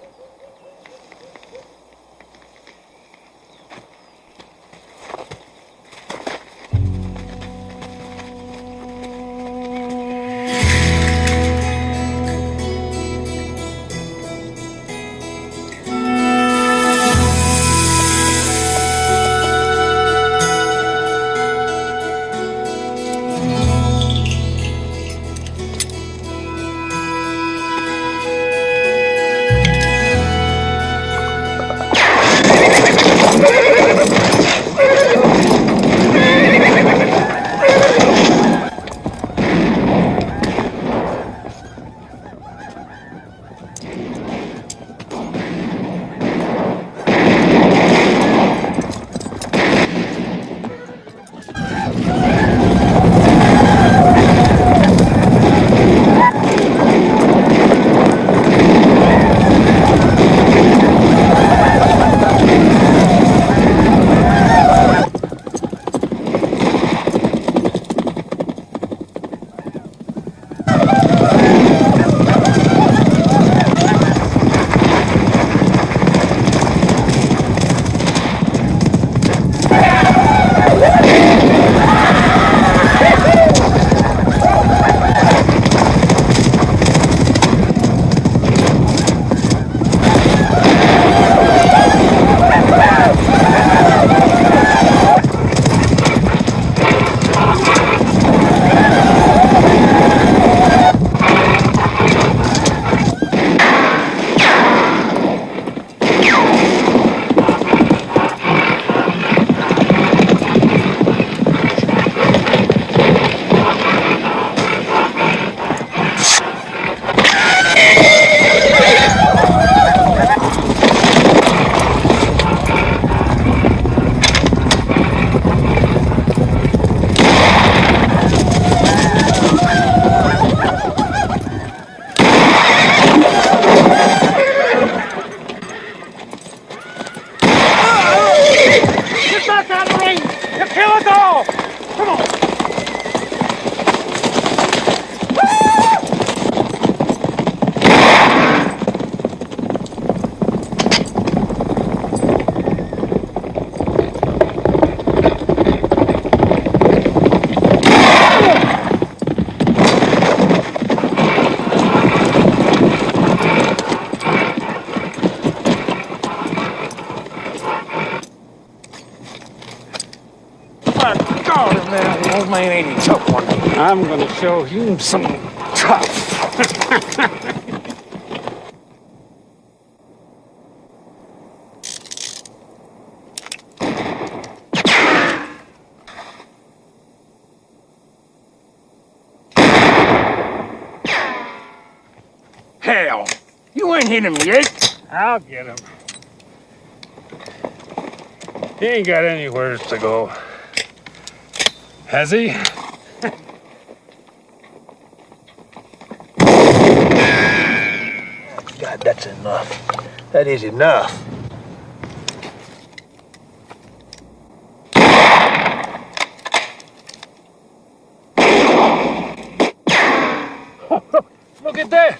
Old man ain't a tough one. I'm gonna show you some tough. Hell, you ain't hit him yet. I'll get him. He ain't got anywhere to go. Has he? God, that's enough. That is enough. Look at that.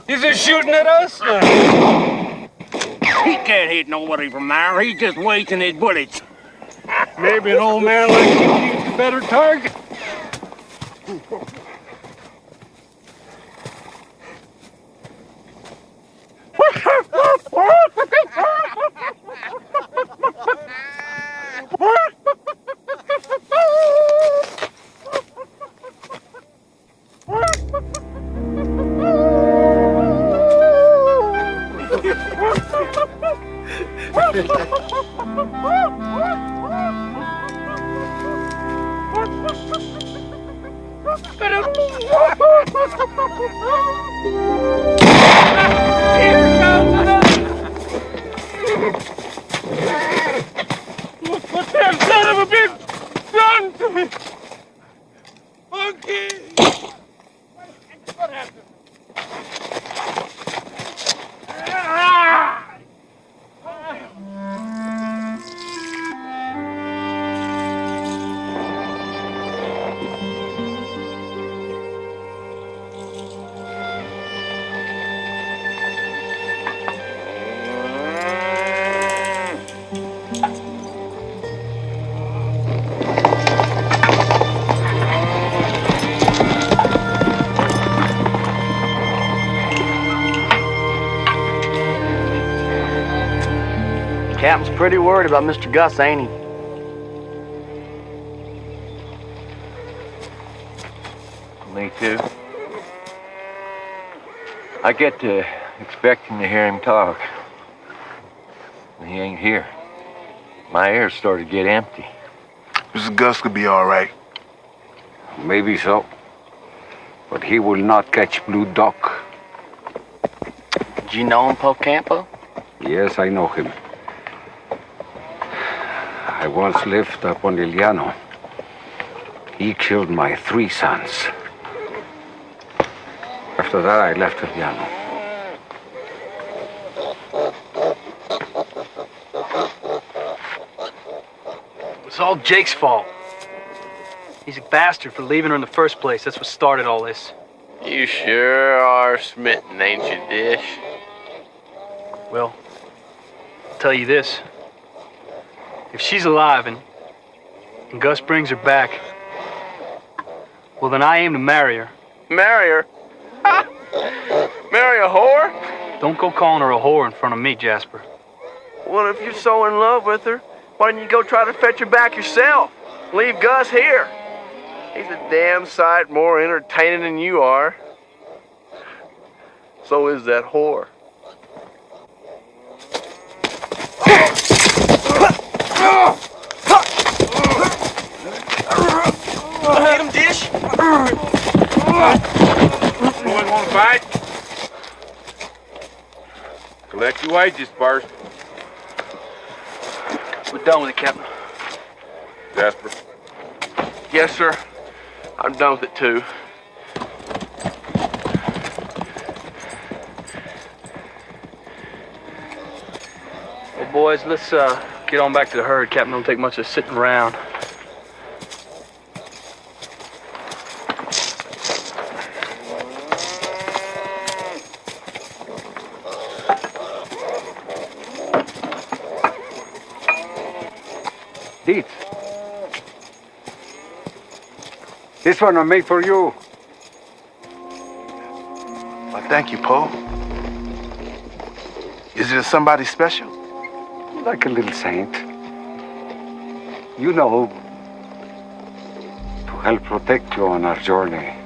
Is he shooting at us? He can't hit nobody from there. He's just wasting his bullets. Maybe an old man like you needs a better target. You've been done to me. Monkey! What happened? Captain's pretty worried about Mr. Gus, ain't he? Me too. I get to expecting to hear him talk. And he ain't here. My ears started to get empty. Mr. Gus could be all right. Maybe so. But he will not catch Blue Duck. Do you know him, Po Campo? Yes, I know him. I once lived up on El Llano. He killed my 3 sons. After that, I left El Llano. It's all Jake's fault. He's a bastard for leaving her in the first place. That's what started all this. You sure are smitten, ain't you, Dish? Well, I'll tell you this. If she's alive and Gus brings her back, well, then I aim to marry her. Marry her? Marry a whore? Don't go calling her a whore in front of me, Jasper. Well, if you're so in love with her, why don't you go try to fetch her back yourself? Leave Gus here. He's a damn sight more entertaining than you are. So is that whore. Hit him, Dish! Boys want to fight? Collect your wages first. We're done with it, Captain. Jasper. Yes, sir. I'm done with it, too. Well, boys, let's get on back to the herd. Captain don't take much of sitting around. Dietz. This one I made for you. Well, thank you, Po. Is it somebody special? Like a little saint. You know, to help protect you on our journey.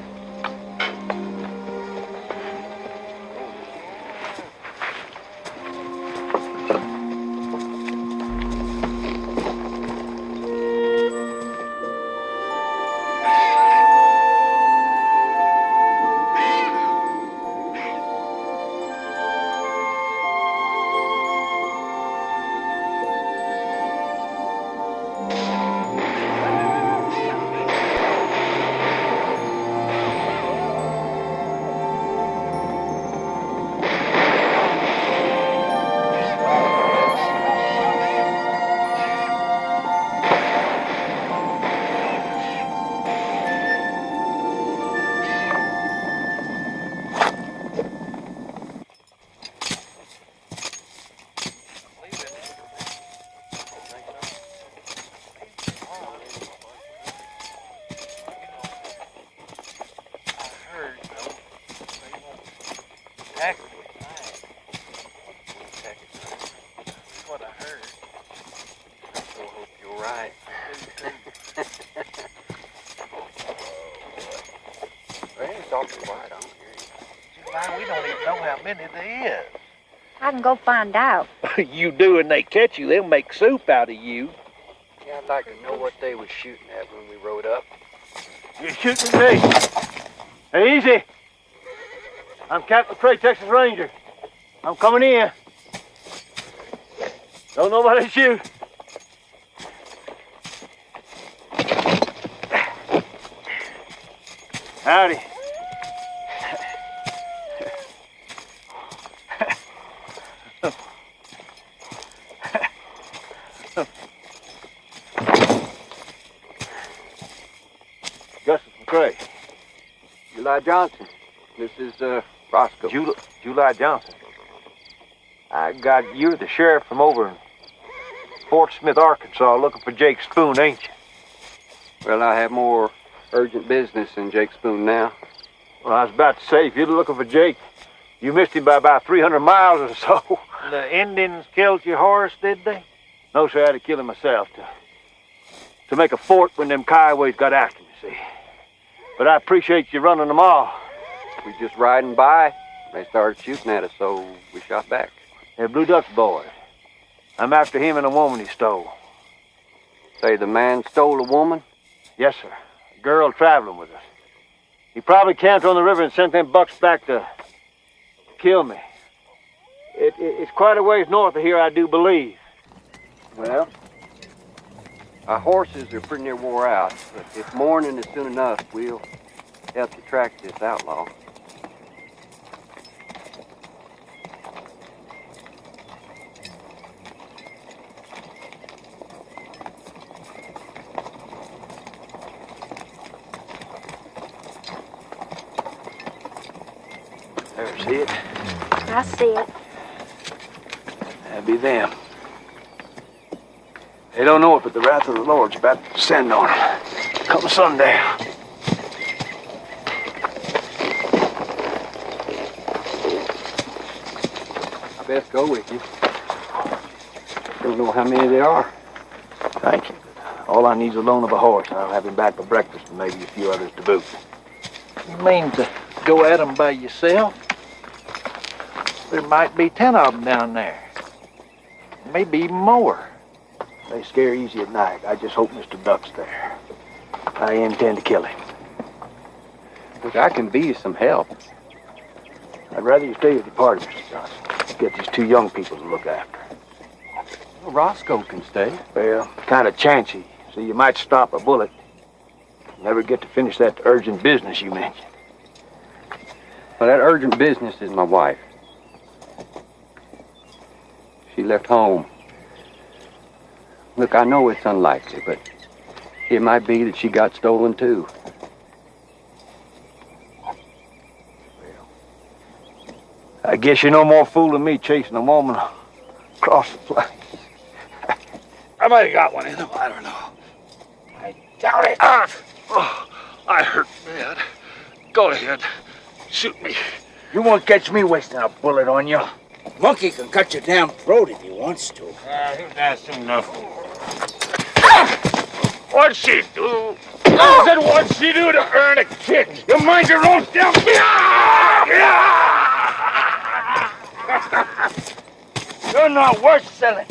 We don't even know how many there is. I can go find out. You do and they catch you, they'll make soup out of you. Yeah, I'd like to know what they was shooting at when we rode up. You're shooting at me. Hey, easy. I'm Captain Craig, Texas Ranger. I'm coming in. Don't nobody shoot. Howdy. Gus McCrae. July Johnson. This is, Roscoe. July Johnson. You're the sheriff from over in Fort Smith, Arkansas, looking for Jake Spoon, ain't you? Well, I have more urgent business than Jake Spoon now. Well, I was about to say, if you're looking for Jake, you missed him by about 300 miles or so. The Indians killed your horse, did they? No, sir, I had to kill him myself to make a fort when them Kioways got after me, see. But I appreciate you running them off. We just riding by. They started shooting at us, so we shot back. They're Blue Duck's boys. I'm after him and a woman he stole. Say the man stole a woman? Yes, sir. A girl traveling with us. He probably camped on the river and sent them bucks back to kill me. It's quite a ways north of here, I do believe. Well, our horses are pretty near wore out, but if morning is soon enough, we'll help you track this outlaw. There's it. I see it. That'd be them. They don't know it, but the wrath of the Lord's about to descend on them. Come sundown. I best go with you. Don't know how many there are. Thank you. All I need is a loan of a horse, and I'll have him back for breakfast and maybe a few others to boot. You mean to go at them by yourself? There might be 10 of them down there. Maybe even more. They scare easy at night. I just hope Mr. Duck's there. I intend to kill him. Look, I can be you some help. I'd rather you stay with your party, Mr. Johnson. Get these two young people to look after. Well, Roscoe can stay. Well, kind of chancy, so you might stop a bullet. Never get to finish that urgent business you mentioned. Well, that urgent business is my wife. She left home. Look, I know it's unlikely, but it might be that she got stolen too. I guess you're no more fool than me chasing a woman across the plains. I might have got one in him. I don't know. I doubt it. Oh, I hurt bad. Go ahead. Shoot me. You won't catch me wasting a bullet on you. Monkey can cut your damn throat if he wants to. That's enough. What'd she do? I said, what'd she do to earn a kick? You mind your own damn... You're not worth selling.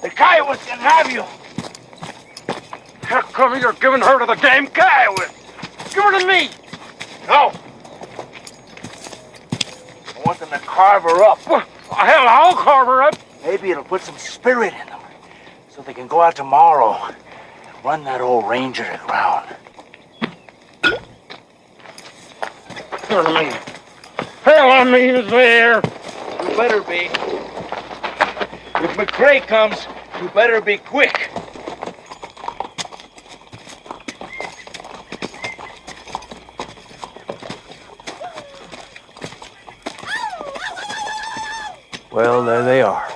The Kiowas can have you. How come you're giving her to the damn Kiowa? Give her to me. No. I want them to carve her up. Well, hell, I'll carve her up. Maybe it'll put some spirit in them, so they can go out tomorrow and run that old ranger to ground. Hell, I mean, is there. You better be. If McCrae comes, you better be quick. Well, there they are.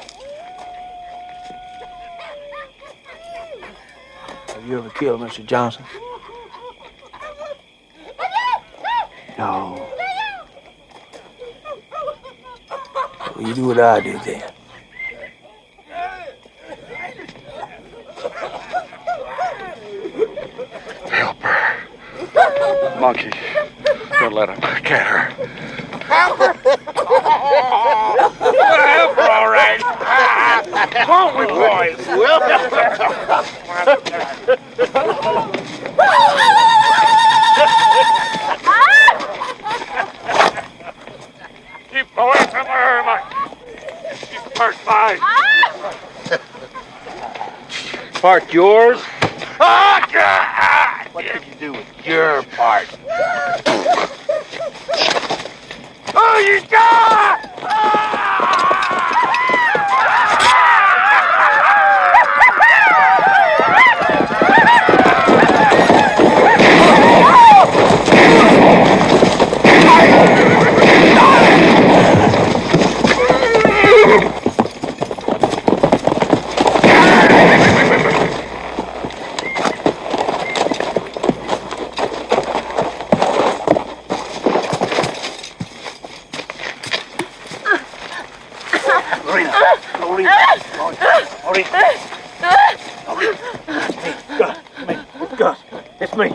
Have you ever killed Mr. Johnson? No. Well, you do what I do then. Help her. Monkey, don't let him get her. Help her! We'll help her, all right. Won't we, boys? We'll help Keep away from her, Mike. She's part mine. Part yours? Oh, God! What did you do with your part? Oh, you die! It's me.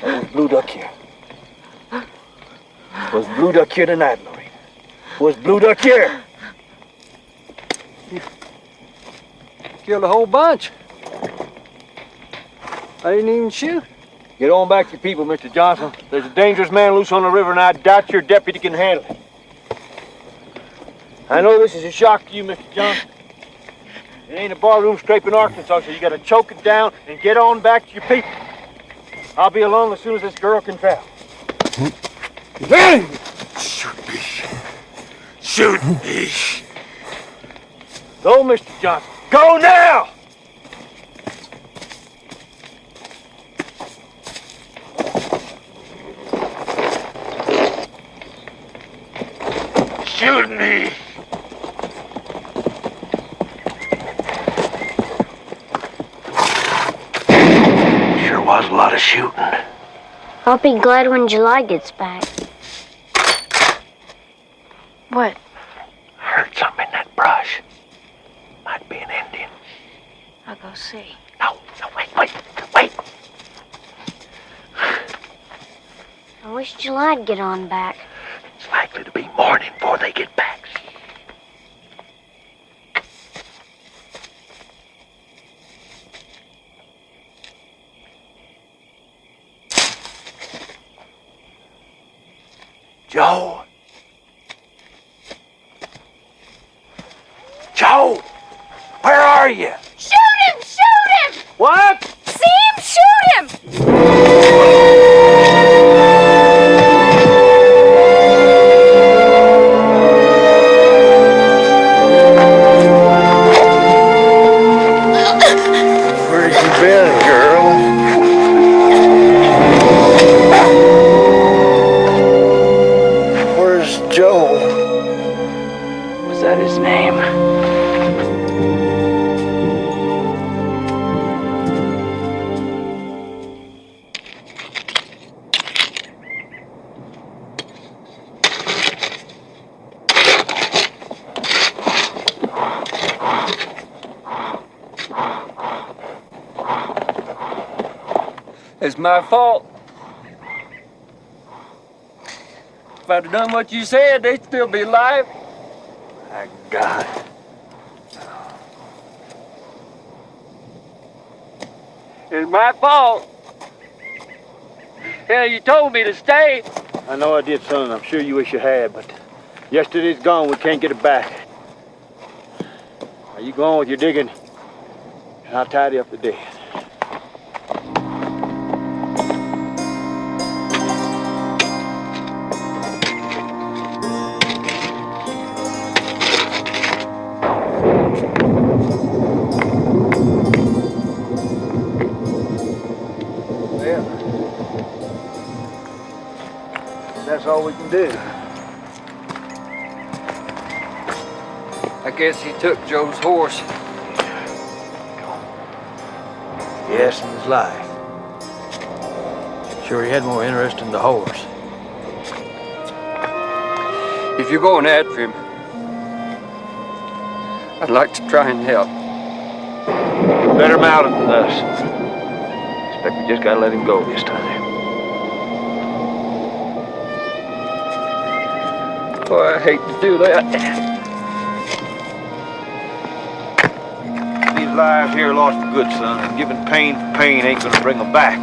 Where's Blue Duck here? Was Blue Duck here tonight, Lorraine? Was Blue Duck here? Killed a whole bunch. I didn't even shoot. Get on back to your people, Mr. Johnson. There's a dangerous man loose on the river, and I doubt your deputy can handle it. I know this is a shock to you, Mr. Johnson. It ain't a barroom scrape in Arkansas, so you gotta choke it down and get on back to your people. I'll be along as soon as this girl can travel. Shoot me. Shoot me. Go, Mr. Johnson. Go now! Shoot me. Sure was a lot of shooting. I'll be glad when July gets back. What? Heard something in that brush. Might be an Indian. I'll go see. No, wait. I wish July'd get on back. It's likely to be morning before they get back. Joe? Joe! Where are you? Shoot him! Shoot him! What? See him? Shoot him! Where's you been, girl? Where's Joe? Was that his name? It's my fault. If I'd have done what you said, they'd still be alive. My God. It's my fault. Hell, you told me to stay. I know I did, son. I'm sure you wish you had, but yesterday's gone. We can't get it back. Now you go on with your digging, and I'll tidy up the dead. That's all we can do. I guess he took Joe's horse. Yes, in his life. Sure, he had more interest in the horse. If you're going after him, I'd like to try and help. Better mount it than us. Expect we just gotta let him go this time. Oh, I hate to do that. These lives here lost for good, son, and giving pain for pain ain't gonna bring them back.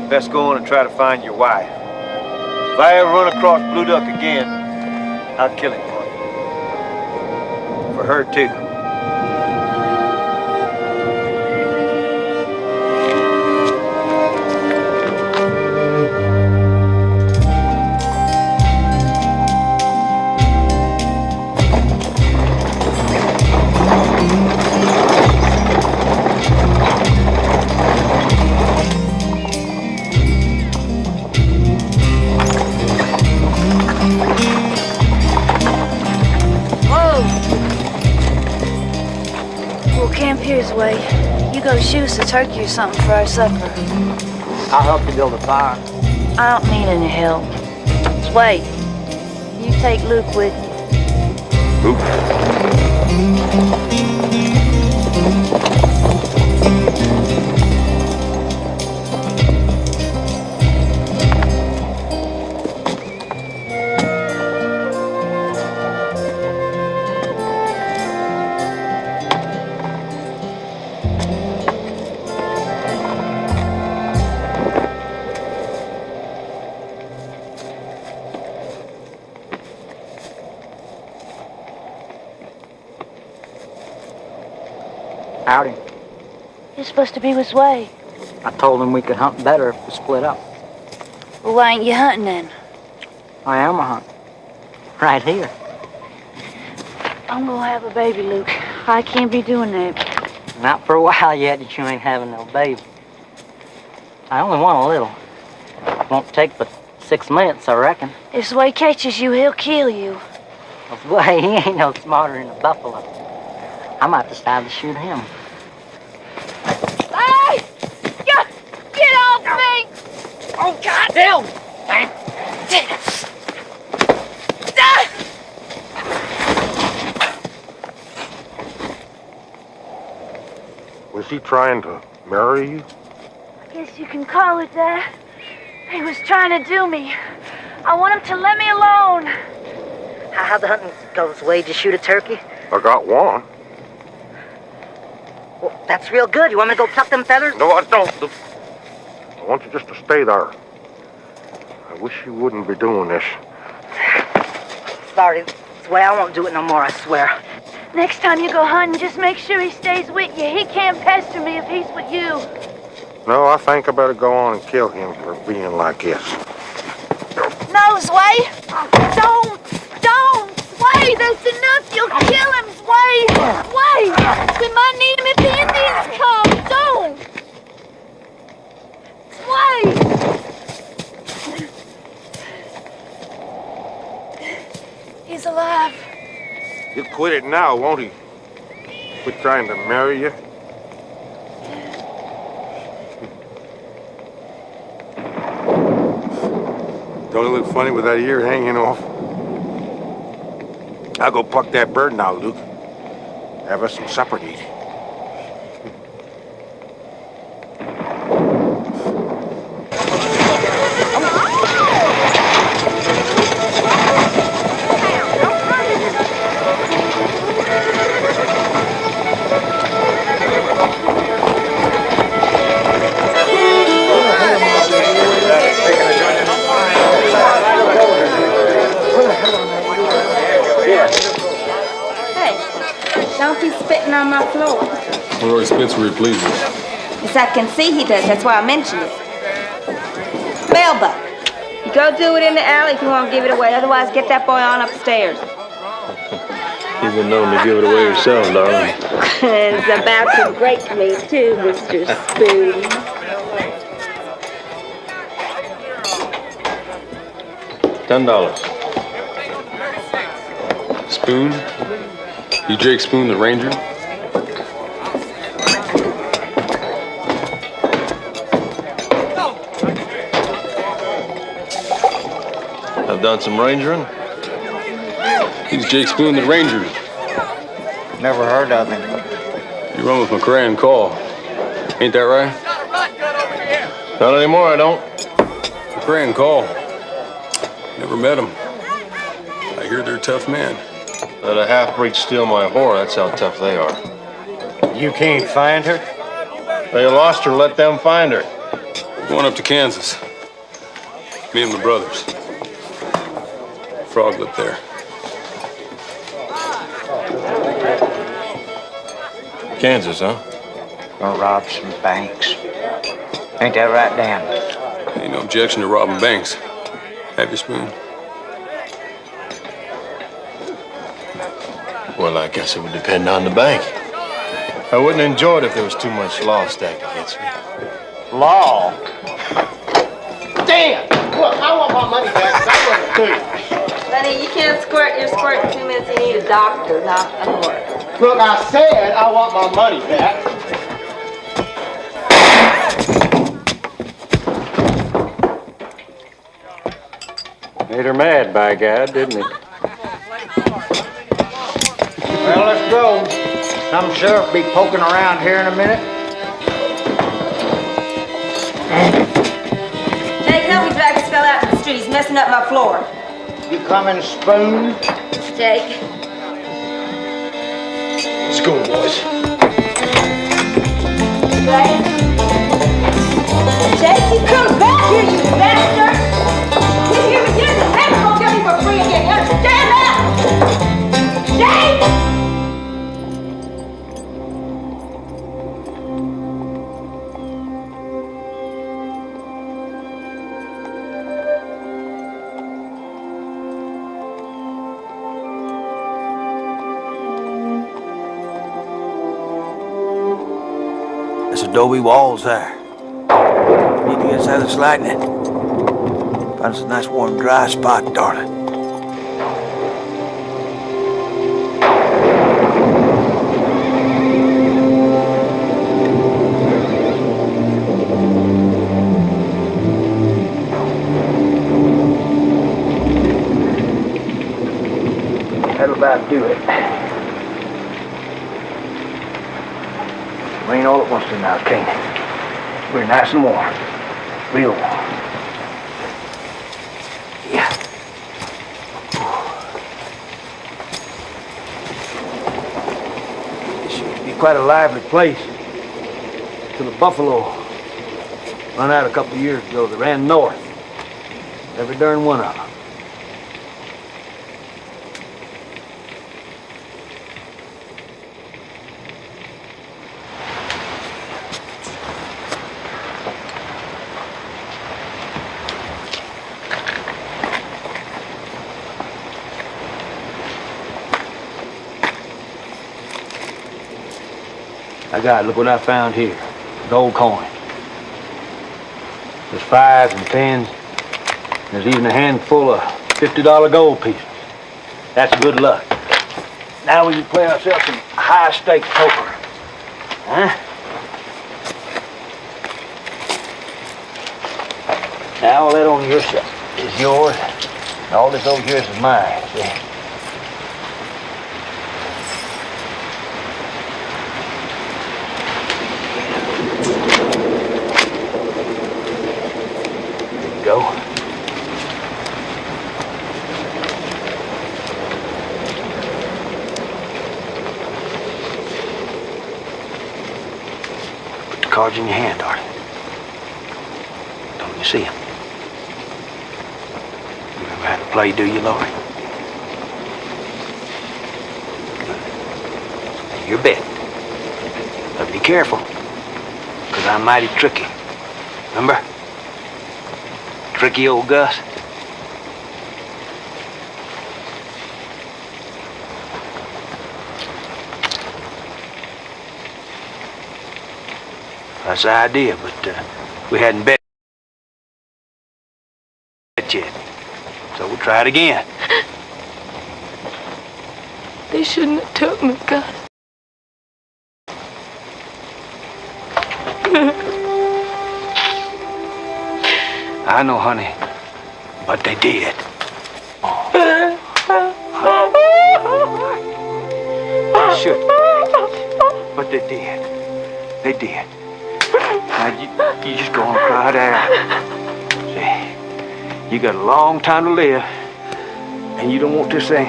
Best go on and try to find your wife. If I ever run across Blue Duck again, I'll kill him for you. For her, too. Here's Way. You go shoot us a turkey or something for our supper. I'll help you build a fire. I don't need any help. Sway, you take Luke with you. Howdy. You're supposed to be with Sway. I told him we could hunt better if we split up. Well, why ain't you hunting then? I am a hunt. Right here. I'm gonna have a baby, Luke. I can't be doing that. Not for a while yet that you ain't having no baby. I only want a little. Won't take but 6 minutes, I reckon. If Sway catches you, he'll kill you. Well, he ain't no smarter than a buffalo. I might decide to shoot him. Hey! Get off me! Oh, God! Damn! Was he trying to marry you? I guess you can call it that. He was trying to do me. I want him to let me alone. How'd the hunting go, Sway? Did you shoot a turkey? I got one. Well, that's real good. You want me to go pluck them feathers? No, I don't. I want you just to stay there. I wish you wouldn't be doing this. Sorry, Sway, I won't do it no more, I swear. Next time you go hunting, just make sure he stays with you. He can't pester me if he's with you. No, I think I better go on and kill him for being like this. No, Sway! Don't! Sway, that's enough! You'll kill him, Sway! Sway! We might need him if the Indians come! Don't! Sway! He's alive. He'll quit it now, won't he? Quit trying to marry you. Don't it look funny with that ear hanging off? I'll go pluck that bird now, Luke. Have us some supper to eat. Don't be spitting on my floor. Well, he spits where he pleases. Yes, I can see he does. That's why I mentioned it. Melba, you go do it in the alley if you want to give it away. Otherwise, get that boy on upstairs. You've been known to give it away yourself, darling. It's about to break me, too, Mr. Spoon. $10. Spoon? You Jake Spoon, the ranger? I've done some rangering. He's Jake Spoon, the ranger. Never heard of him. You run with McCray and Call. Ain't that right? Not anymore, I don't. McCray and Call. Never met them. I hear they're tough men. Let a half-breed steal my whore, that's how tough they are. You can't find her? They lost her, let them find her. We're going up to Kansas. Me and my brothers. Frog lived there. Kansas, huh? Gonna rob some banks. Ain't that right, Dan? Ain't no objection to robbing banks. Have your Spoon? Well, I guess it would depend on the bank. I wouldn't enjoy it if there was too much law stacked against me. Law? Dan! Look, I want my money back. I want it too. Honey, you can't squirt your squirt in 2 minutes. You need a doctor, not a horse. Look, I said I want my money back. Made her mad, by God, didn't he? Well, let's go. Some sheriff be poking around here in a minute. Jake, help me drag this fella out to the street. He's messing up my floor. You coming, Spoon? Jake. Let's go, boys. Jake? Jake, you come back here, you bastard! You hear me? Get in the paper, won't get me for free again. You understand that? Jake! There's adobe walls there. Need to get us out of this lightning. Find us a nice warm dry spot, darling. That'll about do it. Rain all at once tonight, can't it? We're nice and warm. Real warm. Yeah. This used to be quite a lively place. Till the buffalo run out a couple of years ago. They ran north. Every darn one of them. God, look what I found here. Gold coin. There's 5s and 10s. There's even a handful of $50 gold pieces. That's good luck. Now we can play ourselves some high-stakes poker. Huh? Now all that on your side is yours. And all this over here is mine. See? Go. Put the cards in your hand, darling. Don't you see them? You remember how to play, do you, Lori? Now, your bet. But be careful, because I'm mighty tricky. Remember? Tricky old Gus. That's the idea, but we hadn't bet yet. So we'll try it again. They shouldn't have took me, Gus. I know, honey, but they did. They shouldn't, but they did. They did. Now, you just go on and cry it out. See, you got a long time to live, and you don't want this thing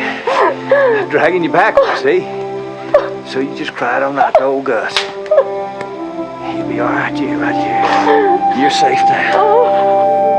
dragging you backwards, see? So you just cry it on out to old Gus. You'll be all right, yeah, right here. You're safe now.